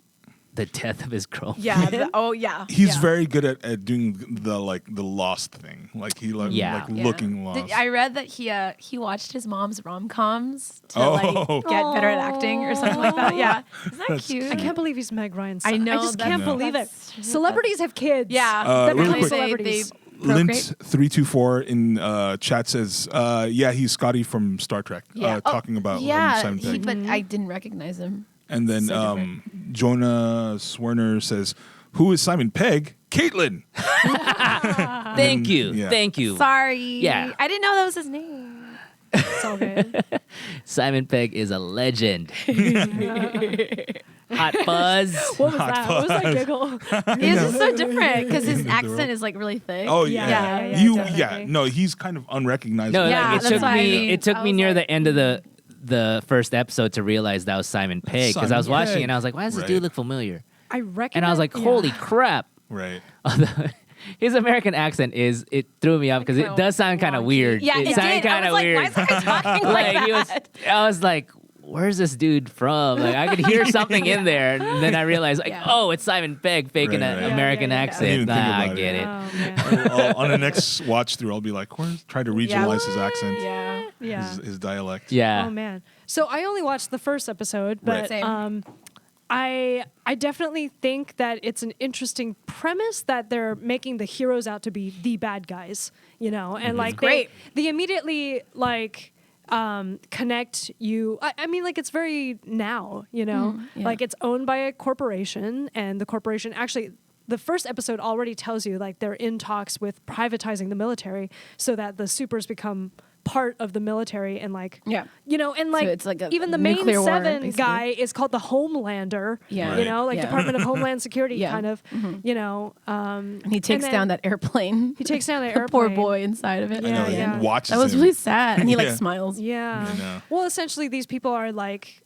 the death of his girlfriend. Yeah. He's very good at doing the lost thing. Like he like Yeah. looking lost. I read that he watched his mom's rom-coms to Oh. like get better at acting or something like that. Yeah. Isn't that That's cute? I can't believe he's Meg Ryan's son. I know, I just that's- can't believe it. that's- Celebrities have kids. Yeah. that real become quick. celebrities. Lint 324 in chat says, he's Scotty from Star Trek, talking about Simon Pegg. but I didn't recognize him. And then So different. Jonah Swerner says, "Who is Simon Pegg?" Caitlin. Thank you, Yeah. thank you. Sorry. Yeah. I didn't know that was his name. It's all good. Simon Pegg is a legend. Hot Buzz. What was that? What was that giggle? He's just so different because his accent is like really thick. Oh Yeah, yeah, yeah, definitely. No, he's kind of unrecognizable. No, Yeah, like, that's what I mean. it took I me was near like- the end of the first episode to realize that was Simon Pegg, because I was Simon watching Pegg. it and I was like, why does this Right. dude look familiar? I reckon. And I was like, holy crap. Right. His American accent it threw me off because it does sound kind of weird. Yeah, it sounded did. I kind was of like, weird. why is that guy talking like that? I was like, where's this dude from? Like I could hear something in there, and then I realized, like, Yeah. oh, it's Simon Pegg faking Right, an right. American Yeah, yeah, yeah. I accent. didn't even think I about get it. it. Oh man. On the next watch through, I'll be like, try to regionalize his accent, Yeah. Yeah. his dialect. Yeah. Oh man. So I only watched the first episode, Right. but Same. I definitely think that it's an interesting premise that they're making the heroes out to be the bad guys, and like Great. they immediately like connect you. I mean, like it's very now, yeah. like it's owned by a corporation, and the corporation actually. The first episode already tells you like they're in talks with privatizing the military so that the supers become part of the military and like Yeah. and like, it's like a even the main nuclear war, 7 basically. guy is called the Homelander. Yeah. Right. Like Yeah. Department of Homeland Security Yeah. kind of. And he takes then down that airplane. He takes down the The poor airplane. boy inside of it. I know. Yeah, yeah. He watches That was him. really sad. And he like Yeah. smiles. Yeah. I know. Well, essentially, these people are like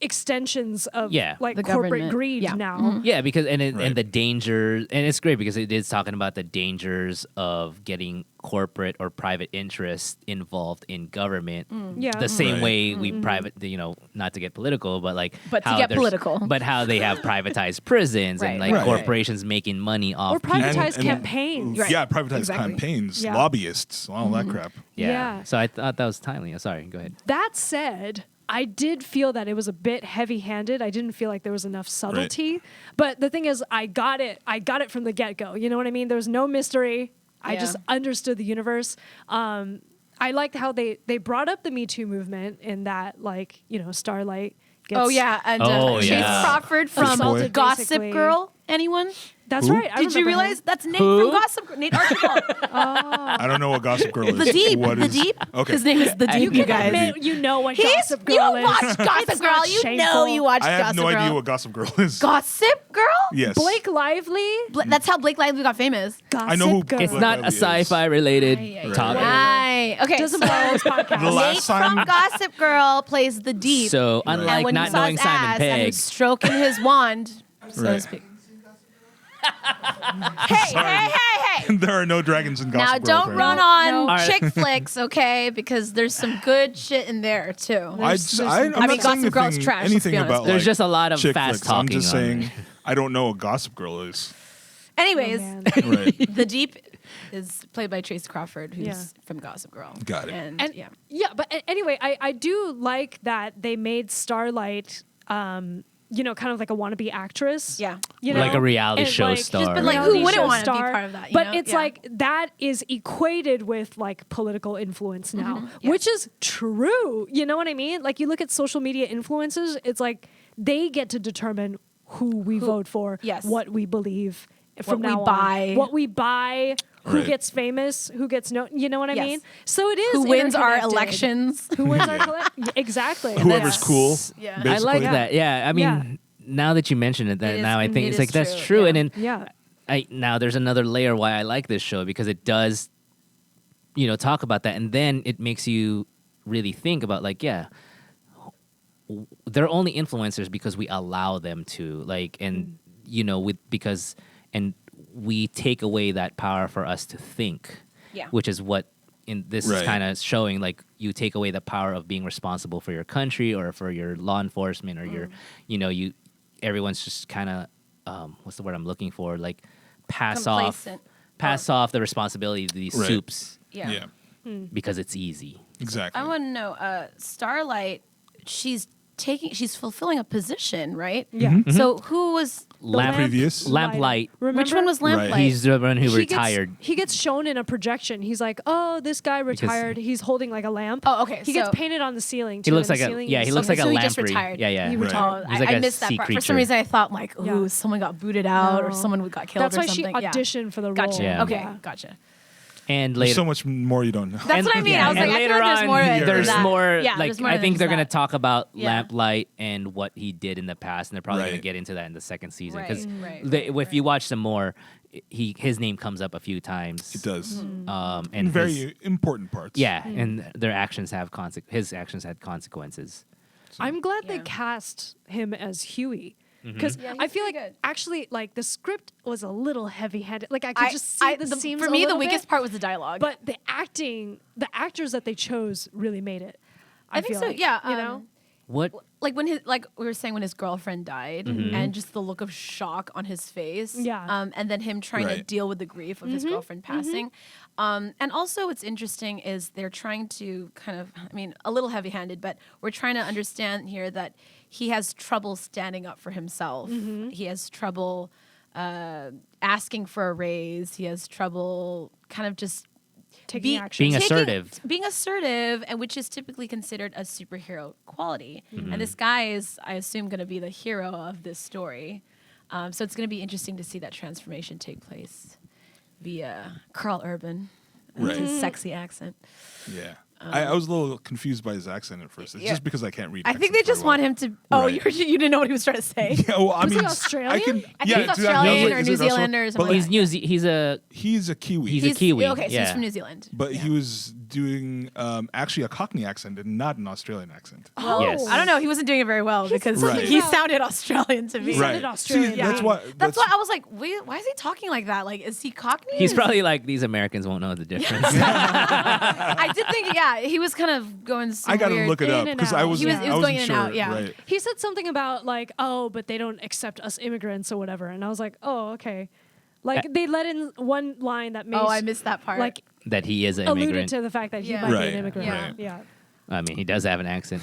extensions of Yeah. like The corporate government. greed Yeah. now. Yeah, because Right. and the dangers, and it's great because it is talking about the dangers of getting corporate or private interests involved in government. Yeah. The same Right. way we private, not to get political, but like But to how get there's- political. but how they have privatized prisons and Right, like right. corporations making money off Or privatized And- campaigns. Right. Yeah, privatized Exactly. campaigns, Yeah. lobbyists, all that crap. Yeah. So I thought that was timely. Sorry, go ahead. That said, I did feel that it was a bit heavy-handed. I didn't feel like there was enough subtlety. But the thing is, I got it from the get-go. You know what I mean? There was no mystery. I Yeah. just understood the universe. I liked how they brought up the Me Too movement in that, like, Starlight gets... Oh yeah, and Oh, Chase yeah. Crawford from Assaulted, Gossip basically. Girl. Anyone? That's Who? right. I Did you remember realize him. that's Nate Who? from Gossip Girl? Nate Archibald. I don't know what Gossip Girl is. The Deep. What The is- Deep. Okay. His name is The Deep, you can guys. admit you know what He's, Gossip you Girl is. watch Gossip It's Girl. not You know shameful. you watch I have Gossip no Girl. idea what Gossip Girl is. Gossip Girl? Yes. Blake Lively. That's how Blake Lively got famous. Gossip I know who- Girl. It's Blake not a Lively is. sci-fi related Right. topic. Right. Okay. Doesn't so belong on this podcast. The last Nate time- from Gossip Girl plays The Deep. So and unlike when you not saw knowing his Simon ass and he Pegg, was stroking his wand, so to Right. speak. Hey, Okay. There are no dragons in Gossip Now Girl. don't run apparently. on No. chick flicks, okay? Because there's some good shit in there too. I'm There's not mean, saying Gossip Girl is anything, trash, let's anything be honest. about There's like, just a lot of chick fast flicks. I'm talking just on saying there. I don't know what Gossip Girl is. Anyways, man. Right. the Deep is played by Trace Crawford, who's Yeah. from Gossip Girl. Got it. And, And yeah. but anyway, I do like that they made Starlight, you know, kind of like a wannabe actress. Yeah. You know? Like a reality And, show like, star. Just been like, reality who wouldn't show want to be star. part of that? You But know? it's Yeah. like that is equated with like political influence now, Yeah. which is true. You know what I mean? Like you look at social media influencers, it's like they get to determine who we vote for, Yes. what we believe from we now on, buy. what we buy, who Right. gets famous, who gets no. You know what I Yes. mean? So it is who wins our interconnected. elections? Who wins our exactly? Whoever's That's- cool. Yeah. I basically. like that. Yeah, I mean, Yeah. now that you mention it, that It is- now I think it it's is like that's true, true. yeah. And then Yeah. now there's another layer why I like this show because it does, talk about that, and then it makes you really think about like, they're only influencers because we allow them to, like, and and we take away that power for us to think, Yeah. which is what in this is Right. kind of showing, like you take away the power of being responsible for your country or for your law enforcement or your, everyone's just kind of, what's the word I'm looking for? Like pass Complacent. off the responsibility to these Right. soups Yeah. because it's easy. Exactly. I want to know, Starlight, she's fulfilling a position, right? Yeah. Mm-hmm. So who was Lamp- Previous. Lamplight. Remember? which one was Lamplight? Right. He's the one who He retired. He gets shown in a projection. He's like, "Oh, this guy retired. He's holding like a lamp." Oh, okay, He gets so- painted on the ceiling. He Too, looks and like the a ceiling yeah. is He looks like something- a so he just lamprey. retired. Yeah. He Oh, retired. He's like a I missed that sea part. For creature. some reason, I thought like, ooh, Yeah. someone got booted out or No. someone got killed. That's or why she something. Yeah. auditioned for the role. Gotcha. Yeah. Okay, Yeah. gotcha. And There's later, so much more you don't know. That's what I mean. I was and like, I later feel like there's more to it on, than there's that. more. Yeah, like there's more I than think they're that. gonna talk about Yeah. Lamplight and what he did in the past, and they're probably gonna Right. get into that in the second season Right, because right, if you watch some more, his name comes up a few times. It does. Mm-hmm. And Very his- important parts. yeah, and their actions have his actions had consequences. I'm glad they Yeah. cast him as Huey. Mm-hmm. Because Yeah, he's I feel pretty like good. actually like the script was a little heavy-handed. Like I could just see the seams for a me, the little weakest bit, part was the dialogue. but the actors that they chose really made it. I think feel so. like, Yeah. you know. What? like we were saying when his girlfriend died and just the look of shock on his face. Yeah. And then him trying to Right. deal with the grief of his girlfriend passing. And also what's interesting is they're trying to kind of, I mean, a little heavy-handed, but we're trying to understand here that he has trouble standing up for himself. He has trouble asking for a raise. He has trouble kind of just Taking action. Being assertive. being assertive, and which is typically considered a superhero quality. And this guy is, I assume, going to be the hero of this story. So it's going to be interesting to see that transformation take place via Carl Urban, Right. his sexy accent. Yeah. I was a little confused by his accent at first. It's Yeah. just because I can't read. I think they accents just very want well. him to. Oh, Right. you didn't know what he was trying to say. Yeah, well, I Was he mean, Australian? I can. I think yeah, he's exactly. I was Australian like, or is New it Australia? Zealanders, But something like, like he's a Kiwi. He's a Kiwi. Okay, so yeah. he's from New Zealand. But he was doing actually a Cockney accent and not an Australian accent. Well, Yes. I don't know. He wasn't doing it very well because Right. he sounded Australian to me. He sounded Australian. See, that's why. That's why I was like, wait, why is he talking like that? Like, is he Cockney? He's Is- probably like, these Americans won't know the difference. I did think, yeah, he was kind of going. Some I got to weird, look it in up and because out. I was. He was- it I was wasn't going in and sure. out, yeah. Right. He said something about like, oh, but they don't accept us immigrants or whatever, and I was like, oh, okay. Like they let in one line that made Oh, I missed that part. like that he is an alluded immigrant. to the fact that he Yeah. might be Right, an immigrant. right. Yeah. I mean, he does have an accent.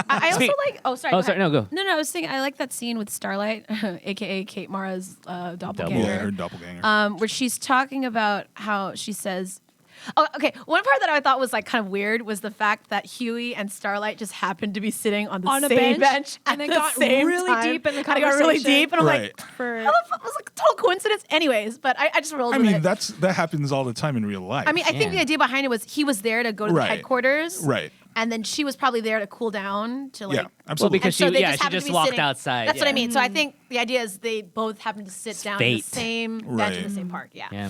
I also Speak- like. Oh, sorry. Oh, go sorry, ahead. no, go. No, I was saying I like that scene with Starlight, aka Kate Mara's doppelganger. Yeah, her doppelganger. Where she's talking about how she says, oh, okay. One part that I thought was like kind of weird was the fact that Huey and Starlight just happened to be sitting on the On a same bench, at and they the got same really time. deep in the And I got really conversation. deep, and I'm Right. like, For how the fuck? It was like a total coincidence. Anyways, but I just rolled I with mean, it. that happens all the time in real life. I mean, I think the Yeah. idea behind it was he was there to go to Right. the headquarters, Right. And then she was probably there to cool down to like. Yeah, Well, absolutely. because And so she, they yeah, just she happened just to be walked sitting- outside. That's what I yeah. mean. So I think the idea is they both happened to sit down in the fate. same bench Right. in the same park. Yeah. Yeah.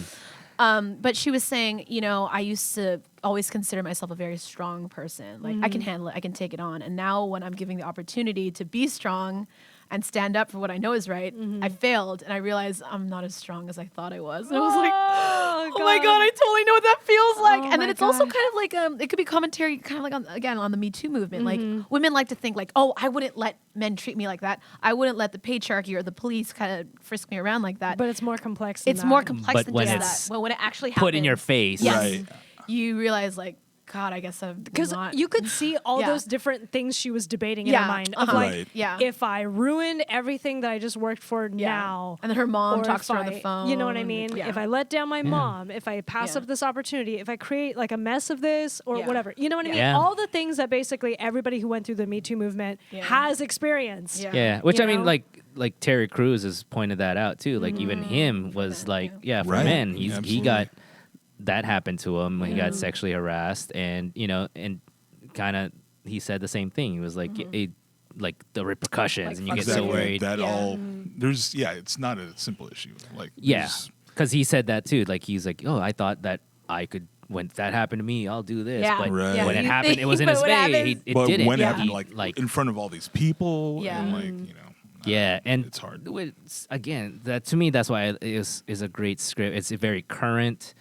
But she was saying, you know, I used to always consider myself a very strong person. Like I can handle it, I can take it on. And now when I'm giving the opportunity to be strong and stand up for what I know is right, I failed and I realized I'm not as strong as I thought I was. And I was like, Oh my god, I totally know what that feels like. Oh And then my it's also gosh. kind of like it could be commentary kind of like on the Me Too movement. Like women like to think like, "Oh, I wouldn't let men treat me like that. I wouldn't let the patriarchy or the police kind of frisk me around like that." But it's more complex. Than it's that. more complex But than when just it's that. When it actually happens, Put in your face. yes, Right. you realize like, God, I guess I'm Because not. you could see all Yeah. those different things she was debating in Yeah, her mind of uh-huh. like, Right. Yeah. if I ruin everything that I just worked for now, And then her mom or talks if to her on I- the phone. You know what I mean? Yeah. If I let down my mom, if I pass Yeah. up this opportunity, if I create like a mess of this or Yeah. whatever, you know what I mean? Yeah. All the things that basically everybody who went through the Me Too movement Yeah. has experienced. Yeah. Yeah, which You I mean, know? like Terry Crews has pointed that out too. Like even him was like, yeah, for Right. men, he Absolutely. got that happened to him when he got sexually harassed, and and kind of he said the same thing. He was like, like the repercussions, Like, and you get Exactly. so worried. That Yeah. all there's it's not a simple issue. Like Yeah, there's- because he said that too. Like he's like, oh, I thought that I could. When that happened to me, I'll do this. Yeah. But Right. Yeah, when it you happened, think- it was in but his what face. happens- It but didn't. when it Yeah. happened like in front of all these people, Yeah. and like Yeah, and it's hard. Again, that to me, that's why it is a great script. It's very current.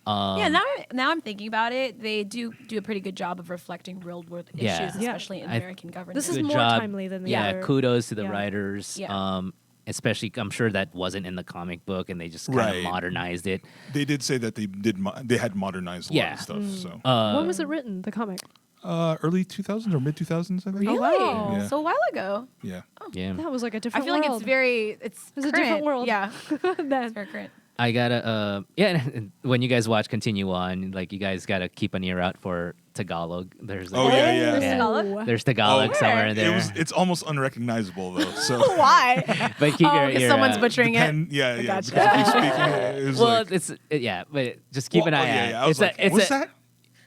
Yeah, now I'm thinking about it. They do a pretty good job of reflecting real world Yeah. issues, Yeah. especially in I- American governance. This is Good more job. timely than the Yeah, other. kudos to the Yeah. writers. Yeah. Especially, I'm sure that wasn't in the comic book, and they just kind Right. of modernized it. They did say that they had modernized a lot Yeah. of stuff. So When was it written? The comic. early 2000s or mid 2000s, I think. really? wow. Yeah. So a while ago. Yeah. Yeah, That was like a I different feel like world. it's very it's It's a current. different world. Yeah, then. it's very current. I gotta. And when you guys watch Continue On, like you guys gotta keep an ear out for Tagalog. There's like, Oh, yeah, yeah. There's Tagalog? There's Tagalog Oh, somewhere in there. It's almost unrecognizable though. So Why? But keep your Because ear someone's out. butchering it. yeah. Gotcha. Because if you're speaking, it was Well, like, but just keep an eye out. Yeah, I was like, what's that?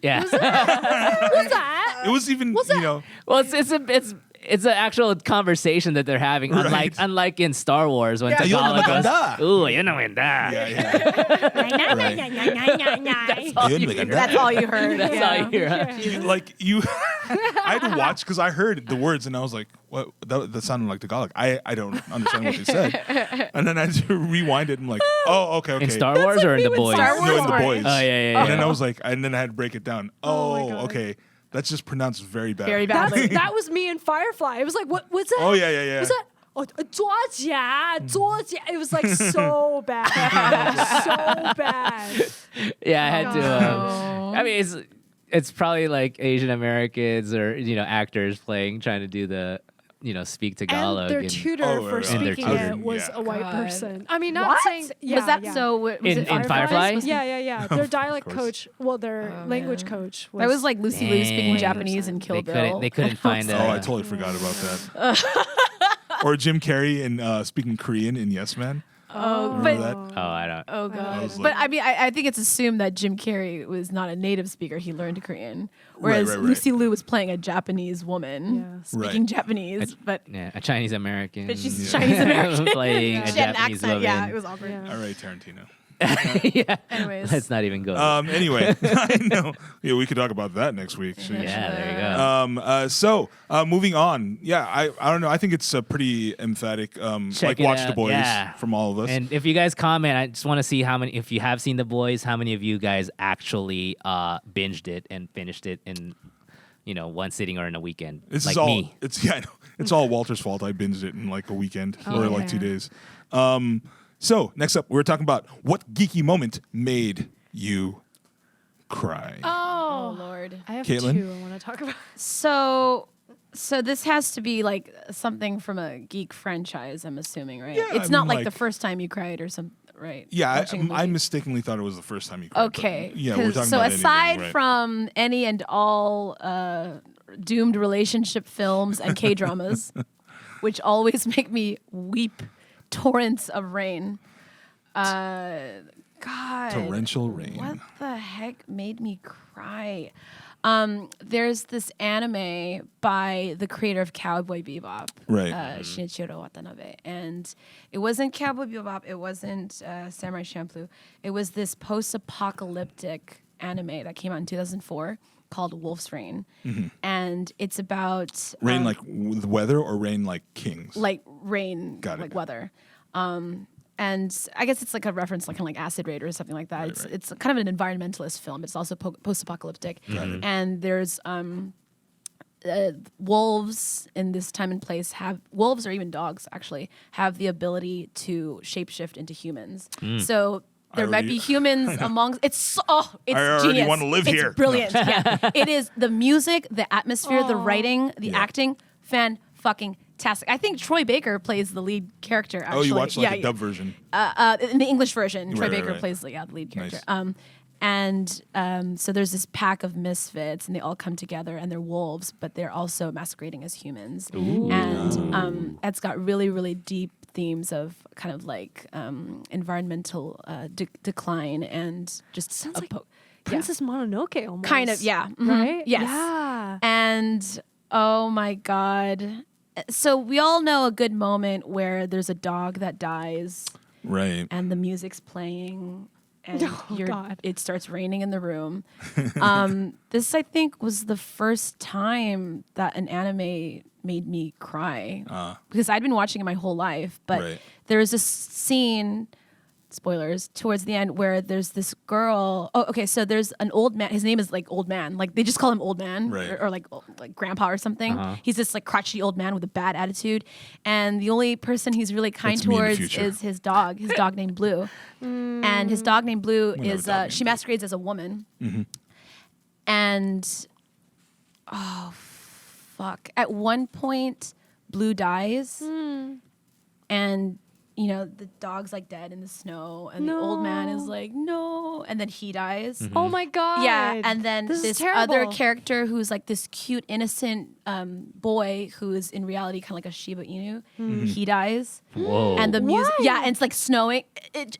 Yeah. What's that? It was even, Well, it's an actual conversation that they're having, Right. unlike in Star Wars when Yeah. Tagalog goes, maganda. "Ooh, you know when that." yeah. That's all you heard. That's yeah. all you hear. Like you, I had to watch because I heard the words and I was like, "What? That sounded like Tagalog." I don't understand what they said, and then I had to rewind it and I'm like, "Oh, okay." In Star Wars or in The Boys? Star No, in the Wars. boys. Oh yeah. And then I was like, and then I had to break it down. Oh my Oh, God. okay. That's just pronounced very bad. Very badly. That was me in Firefly. It was like, what was that? Oh yeah. Was that? Oh, 作家. It was like so bad. So bad. Yeah, I had to. no. I mean, it's probably like Asian Americans or actors trying to do the speak Tagalog. And their and- tutor Oh, for right, speaking right. it was Yeah. a white God. person. I mean, not What? saying. Yeah, was that yeah. so? Was In it Firefly? Was- Yeah. Their dialect course. coach, well, their language man. coach was. That was like Lucy Liu speaking Dang. Japanese in Kill they Bill. couldn't find. Oh, I totally forgot about that. Or Jim Carrey in speaking Korean in Yes Man. Oh, Remember but that? Oh, I don't. oh I god. was But like- I mean, I think it's assumed that Jim Carrey was not a native speaker. He learned Korean, whereas right. Lucy Liu was playing a Japanese woman speaking Right. Japanese, but Yeah, a Chinese American. but she's Yeah. Chinese American. Playing a She had an Japanese accent. woman. Yeah, it was awkward. Yeah. All right, Tarantino. Yeah. Anyways. Let's not even go. Anyway, I know. Yeah, we could talk about that next week. Jeez. yeah, there you go. So moving on. Yeah, I don't know. I think it's a pretty emphatic. Check Like it watch out. the boys Yeah. from all of us. And if you guys comment, I just want to see how many. If you have seen The Boys, how many of you guys actually binged it and finished it in, one sitting or in a weekend? This like is all. me. I know. It's all Walter's fault. I binged it in like a weekend or like 2 yeah. days. So next up, we're talking about what geeky moment made you cry. Oh Lord. I have Caitlin? two I want to talk about. So this has to be like something from a Geek franchise, I'm assuming, right? Yeah, It's I not mean, like the like- first time you cried or something, right? Yeah, Watching a I movie. mistakenly thought it was the first time you cried. but Okay. Yeah, we're 'Cause- talking so about aside anything, right? from any and all doomed relationship films and K-dramas, which always make me weep torrents of rain. God. Torrential rain. What the heck made me cry? There's this anime by the creator of Cowboy Bebop, Right. Shinichiro Watanabe, and it wasn't Cowboy Bebop, it wasn't Samurai Champloo, it was this post-apocalyptic anime that came out in 2004 called Wolf's Rain, and it's about Rain like with weather or rain like kings? like rain, Got it. like weather. and I guess it's like a reference, like kind of like Acid Raid or something like that. It's kind of an environmentalist film. It's also post-apocalyptic, and there's wolves in this time and place wolves or even dogs actually have the ability to shapeshift into humans. So there might be humans amongst. It's already genius. wanna live it's here. Brilliant. Yeah, it is the music, the atmosphere, the writing, the acting, fan-fucking-tastic. I think Troy Baker plays the lead character. Actually, You watched a dub version. in the English version, Troy Right, Baker right. plays the lead character. Nice. So there's this pack of misfits, and they all come together, and they're wolves, but they're also masquerading as humans. And it's got really, really deep themes of kind of like environmental decline and just Sounds like Princess Mononoke almost. kind of, yeah, Right? yes, Yeah. and oh my god. So we all know a good moment where there's a dog that dies Right. and the music's playing and Oh, God. it starts raining in the room. This, I think, was the first time that an anime made me cry because I'd been watching it my whole life. But Right. there was this scene, spoilers, towards the end where there's this girl. Oh, okay. So there's an old man. His name is like Old Man. Like they just call him Old Man Right. or like grandpa or something. He's this like crotchety old man with a bad attitude. And the only person he's really kind That's me in the towards future. is his dog named Blue. And his dog named Blue We have a is dog named she Blue. masquerades as a woman. And oh fuck. At one point Blue dies. And you know, the dog's like dead in the snow and the old man is like, no, and then he dies. Oh my god. Yeah, and then This is this terrible. other character who's like this cute, innocent boy who is in reality kind of like a Shiba Inu. He dies, Whoa. and the music, Why? yeah, and it's like snowing.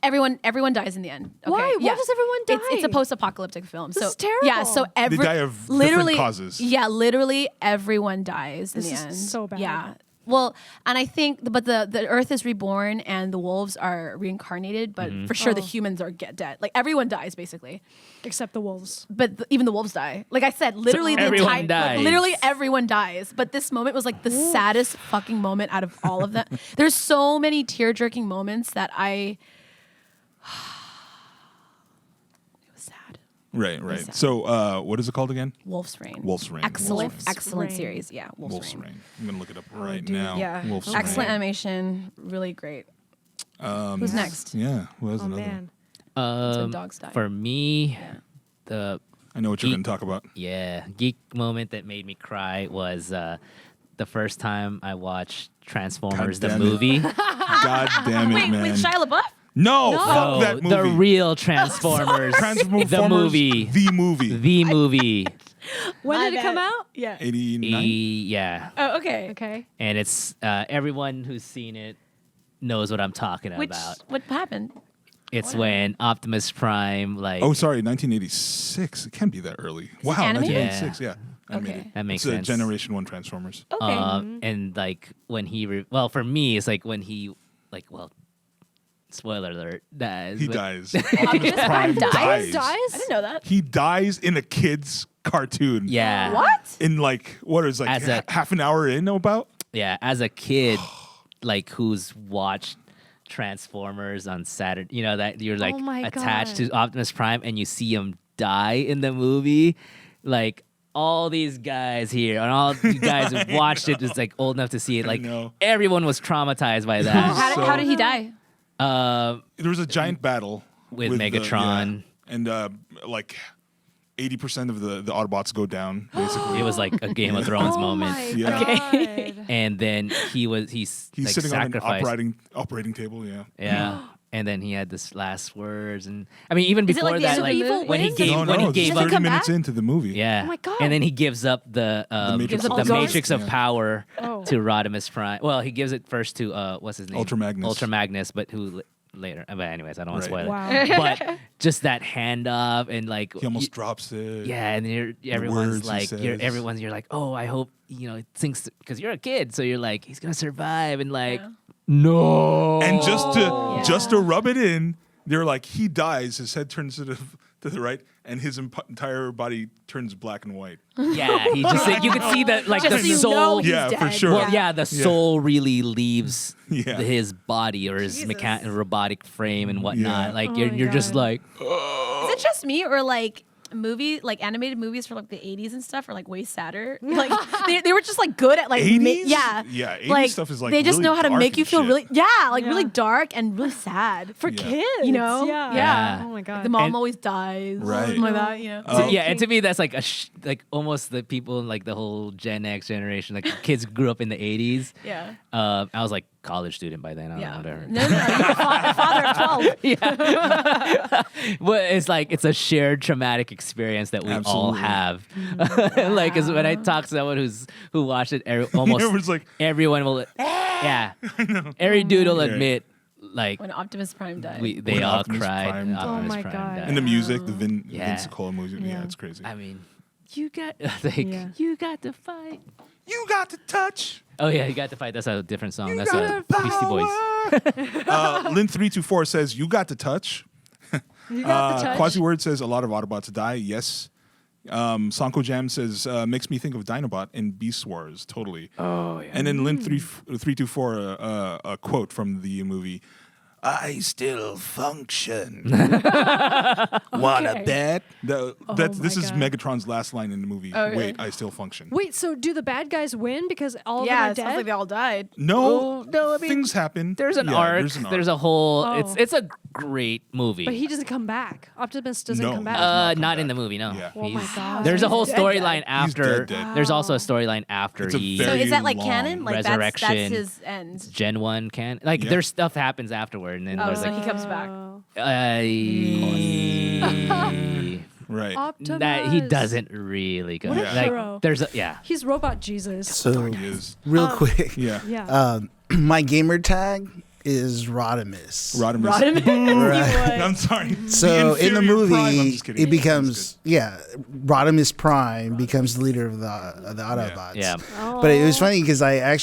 Everyone dies in the end. Okay? Why? Why Yeah. does everyone It's a die? post-apocalyptic film. This so is terrible. yeah, so They die of different literally causes. Yeah, literally everyone dies in This the is end. so bad. Yeah. Well, and I think, but the Earth is reborn and the wolves are reincarnated, but for sure the humans are dead. Like everyone dies basically, Except the wolves. but even the wolves die. Like I said, literally the everyone entire, dies. like, literally everyone dies. But this moment was like the saddest fucking moment out of all of them. There's so many tear-jerking moments that it was sad. Right. sad. So, what is it called again? Wolf's Rain. Wolf's Rain. Excellent, Wolf's excellent Rain. series. Yeah, Wolf's, Wolf's Rain. Rain. I'm gonna look it up right dude. now. Yeah, Wolf's excellent Rain. animation, really great. Who's next? Yeah. What was Oh another? man. when dogs die. For me, the I know what you're gonna talk about. geek moment that made me cry was the first time I watched Transformers God the damn it. movie. God damn it, Wait, man. with Shia LaBeouf? No, No. fuck that movie. The real Transformers. Transformers, the movie. The movie. The movie. When My did it bad. come out? Yeah. 89. Yeah. Oh, okay. Okay. And it's everyone who's seen it knows what I'm talking Which about. what happened? It's when Optimus Prime Oh, sorry, 1986. It can't be that early. Wow, animated? 1986. Yeah. Animated. Okay. that makes It's a sense. Generation 1 Transformers. Okay. And like when he for me it's like when he spoiler alert dies. He but- dies. Optimus Prime dies? dies. I didn't know that. He dies in a kid's cartoon. Yeah. What? In like, what is like As a- half an hour in about? Yeah, as a kid, like who's watched Transformers on Saturday, you know that you're like Oh my attached God. to Optimus Prime, and you see him die in the movie, like. All these guys here, and all you guys who watched it, is like old enough to see it. Like know. everyone was traumatized by that. How did he die? There was a giant battle With the- Megatron. and like 80% of the Autobots go down, basically. It was like a Game of Thrones Oh moment. my Yeah. god. And then he's He's like sitting on an sacrificed. operating table, yeah. Yeah. And then he had this last words, and I mean, even Is it before like the that, end of like the movie? when he No, gave No, when he no, gave it's Does he up, 30 come minutes back? into the movie. yeah. Oh my God. And then he gives up the Matrix the of Ghost? Matrix of Yeah. Power Oh. to Rodimus Prime. Well, he gives it first to what's his name? Ultra Magnus. Ultra Magnus, but who later? But anyways, I don't want to Right. spoil it. Wow. But just that handoff and like He almost drops it. yeah, and words everyone's he like, says. you're like, oh, I hope it thinks because you're a kid, so you're like, he's gonna survive, and like, Yeah. no, And just Yeah. to rub it in, they're like, he dies, his head turns to the right, and his entire body turns black and white. Yeah, he just you could see that like Just the so you soul. know he's Yeah, for dead. sure. Well, yeah, the soul really leaves Yeah. his body or his Jesus. robotic frame and whatnot. Yeah. Like Oh you're my you're just God. like, Is it just me or like animated movies for like the 80s and stuff are like way sadder? Like they were just like good at like 80s? yeah. Yeah, 80s like, stuff is like they just really know how to dark make you and feel shit. really like Yeah. really dark and really sad. For Yeah. kids, You know? Yeah. Yeah. Oh my god. The mom And- always dies. Right. Something like that, you know. yeah, and to me that's like like almost the people in like the whole Gen X generation, like kids who grew up in the 80s. Yeah. I was like college student by then. I don't know, Yeah. whatever. No, you're a father of 12. But it's like it's a shared traumatic experience that we all Absolutely. have. Like, 'cause when I talk to someone who watched it, almost Everyone's like, everyone will, yeah, every dude will Yeah. admit, like When Optimus Prime died. they When all Optimus cried. Prime when died. Optimus Oh my Prime God. died. and the music, the Yeah. Vince Cola music. Yeah, Yeah. it's crazy. I mean, you got like Yeah. you got to fight. You got to touch. Oh yeah, you got to fight. That's a different song. That's got a the Beastie Boys. Lynn324 says, you got to touch. You got the touch. Quasi Word says, a lot of Autobots die. Yes. Sanko Jam says, makes me think of Dinobot in Beast Wars. Totally. Oh, yeah. And then Lynn324, a quote from the movie. I still function. Wanna Okay. bet? This my is God. Megatron's last line in the movie. Okay. Wait, I still function. Wait, so do the bad guys win because all yeah, of it them are sounds dead? like they all died. No, no, I mean, things happen. There's an Yeah, arc. There's an arc. There's a whole. Oh. It's a great movie. But he doesn't come back. Optimus doesn't No. come back. not come not in back. the movie. No. Yeah. Oh my He's- God. There's a whole He's dead, storyline dead. after. dead. There's also a storyline after It's a he. So very is that like long canon? Like that's resurrection. his end. Gen 1 can like Yeah. there's stuff happens afterward and then Oh, there's so like he comes back. Right. Optimus. that he doesn't really go. What a Yeah. Like hero. there's a yeah. He's robot Jesus. So He is. real quick, Yeah. Yeah. my gamer tag is Rodimus. Rodimus. Right. I'm sorry. So in the inferior movie, Prime- I'm just kidding. it becomes Rodimus Prime becomes the leader of the Autobots. Yeah. But it was funny because I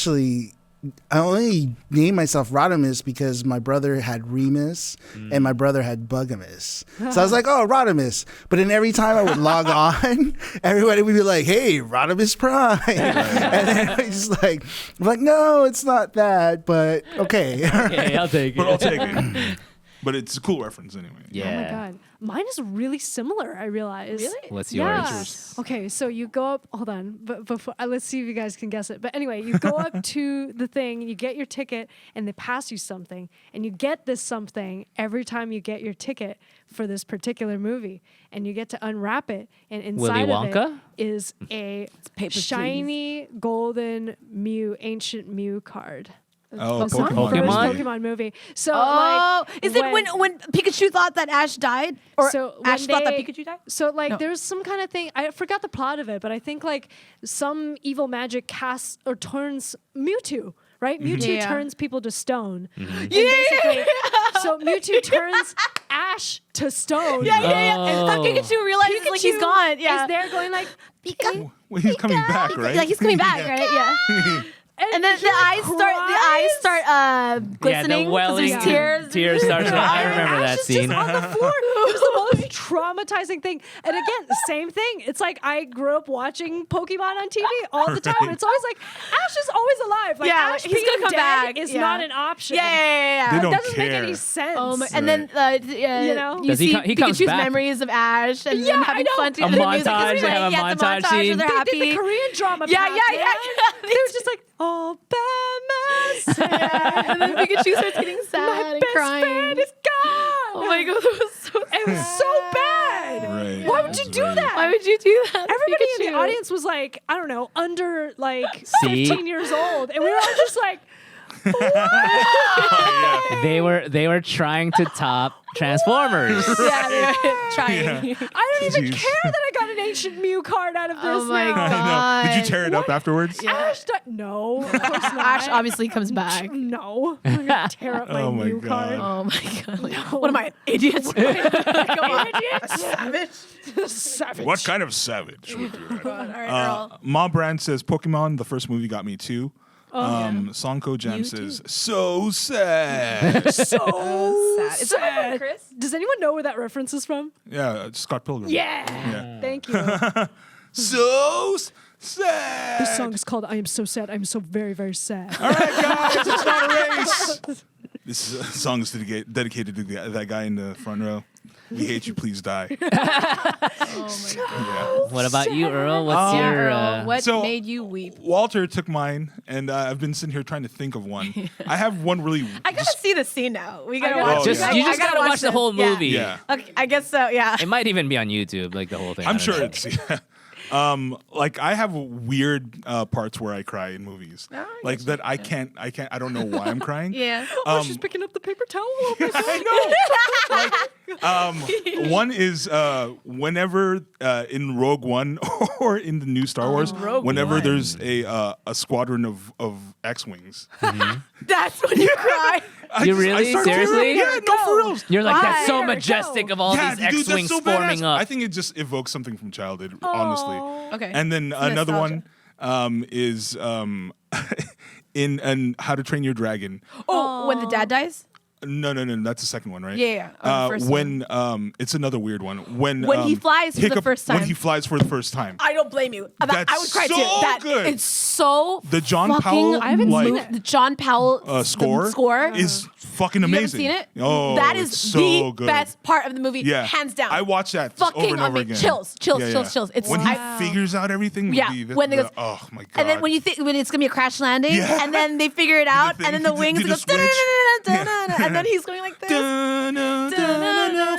only named myself Rodimus because my brother had Remus and my brother had Bugamus. So I was like, oh, Rodimus. But then every time I would log on, everybody would be like, hey, Rodimus Prime. And then I was just like, I'm like, no, it's not that, but okay. Yeah, I'll take it. But I'll take it. But it's a cool reference anyway. Yeah. Oh my God. Mine is really similar, I realize. Really? What's Yeah. yours? Okay, so you go up. Hold on, but before let's see if you guys can guess it. But anyway, you go up to the thing, you get your ticket, and they pass you something, and you get this something every time you get your ticket for this particular movie, and you get to unwrap it, and inside of Wonka? it is a Papers, shiny golden ancient Mew card. Oh, It's the Pokemon. first Pokemon? Pokemon movie. So, Oh, like, is it when Pikachu thought that Ash died, or So Ash when thought that they- Pikachu died? So like No. there's some kind of thing, I forgot the plot of it, but I think like some evil magic casts or turns Mewtwo, right? Mewtwo Yeah. turns people to stone. Yeah, And basically, so Mewtwo turns Ash to stone. yeah. And Oh. Pikachu realizes like he's Pikachu gone. Yeah, is there going like Pika. Well, he's coming back, right? Like he's coming back, Yeah. right? Yeah. And then he, the like, eyes start Yeah, glistening the 'cause welling there's tears. Tears start. I remember Ash that is scene. just on the floor. It was the most traumatizing thing. And again, the same thing. It's like I grew up watching Pokemon on TV all the time. Right. It's always like Ash is always alive. Like Yeah, Ash he's being gonna come dead back. is Yeah. not an option. Yeah. They It don't doesn't make care. any sense. And then You know? you Does he see he comes Pikachu's back. memories of Ash and Yeah, them I having know. fun A together. The music is montage, they playing. have a Yeah, it's montage montage scene. where they're They did happy. the Korean drama. Yeah, path, yeah. man. They were just like, oh, bad Yeah, and then Pikachu starts getting sad My and best crying. friend is gone. Oh my god, that was so It was so bad. Right. Why It would you was do very- that? Why would you do that? Everybody in Pikachu? the audience was like, I don't know, under like See? 15 years old. And we were all just like, Yeah. They were trying to top Transformers. Yeah, they were trying. Yeah. I don't even Jeez. care that I got an ancient Mew card out of this Oh my now. God. I know. Did you tear it up afterwards? Ash, no, of course not. Ash obviously comes back. No, I'm gonna tear up my Oh my Mew God. card. Oh my god. Like, what am I, an idiot? Come on. Savage. Savage. What kind of savage would do that? All right, girl. Mom Brand says Pokemon, the first movie got me too. Song Code Jam You says, "So sad." So sad. Is that sad. Chris? Does anyone know where that reference is from? Yeah, Scott Pilgrim. Yeah. Thank you. So sad. This song is called "I Am So Sad." I'm so very, very sad. All right, guys, it's not a race. This song is dedicated to that guy in the front row. We hate you. Please die. Oh my god. What about you, Earl? What's Yeah, your Earl, what So- made you weep? Walter took mine, and I've been sitting here trying to think of one. I have one really. I gotta see the scene now. We gotta gotta- watch. Oh, it. yeah. you just gotta watch the this. whole Yeah. movie. Yeah, Okay, I guess so. Yeah. It might even be on YouTube, like the whole thing. I I'm don't sure know. it's. Like I have weird parts where I cry in movies, Oh, I like get that. you. I can't. I don't know why I'm crying. Yeah. Oh, she's picking up the paper towel. Oh my God. I know. One is whenever in Rogue One or in the new Star Wars, Rogue whenever One. there's a squadron of X-wings. That's when you cry. You really? start Seriously? tearing. Yeah, no, for real. You're like, that's so Why? majestic of all Yeah, these dude, that's X-wings so forming badass. up. I think it just evokes something from childhood, honestly. Okay. And then another nostalgia. one is in How to Train Your Dragon. Oh, when the dad dies? No, that's the second one, right? Yeah. Oh, the first when it's another weird one. When he flies for the Hiccup- first When time. he flies for the first time. I don't blame you. I That's would cry so too. That good. It's so The John fucking Powell, I haven't like, seen it. the John Powell score, score is fucking You amazing. haven't seen it? Oh, that is it's so the good. best part of the movie, Yeah, hands down. I watch that just Fucking over and over amazing. again. Chills. It's when I- he figures out everything. Yeah, when they goes- oh my god. and then when you think when it's gonna be a crash landing, Yeah. and then they figure it out, thing, and then the you wings do go the switch. da-da-da-da-da-da-da, and then he's going like this, da-da-da-da-da-da-da,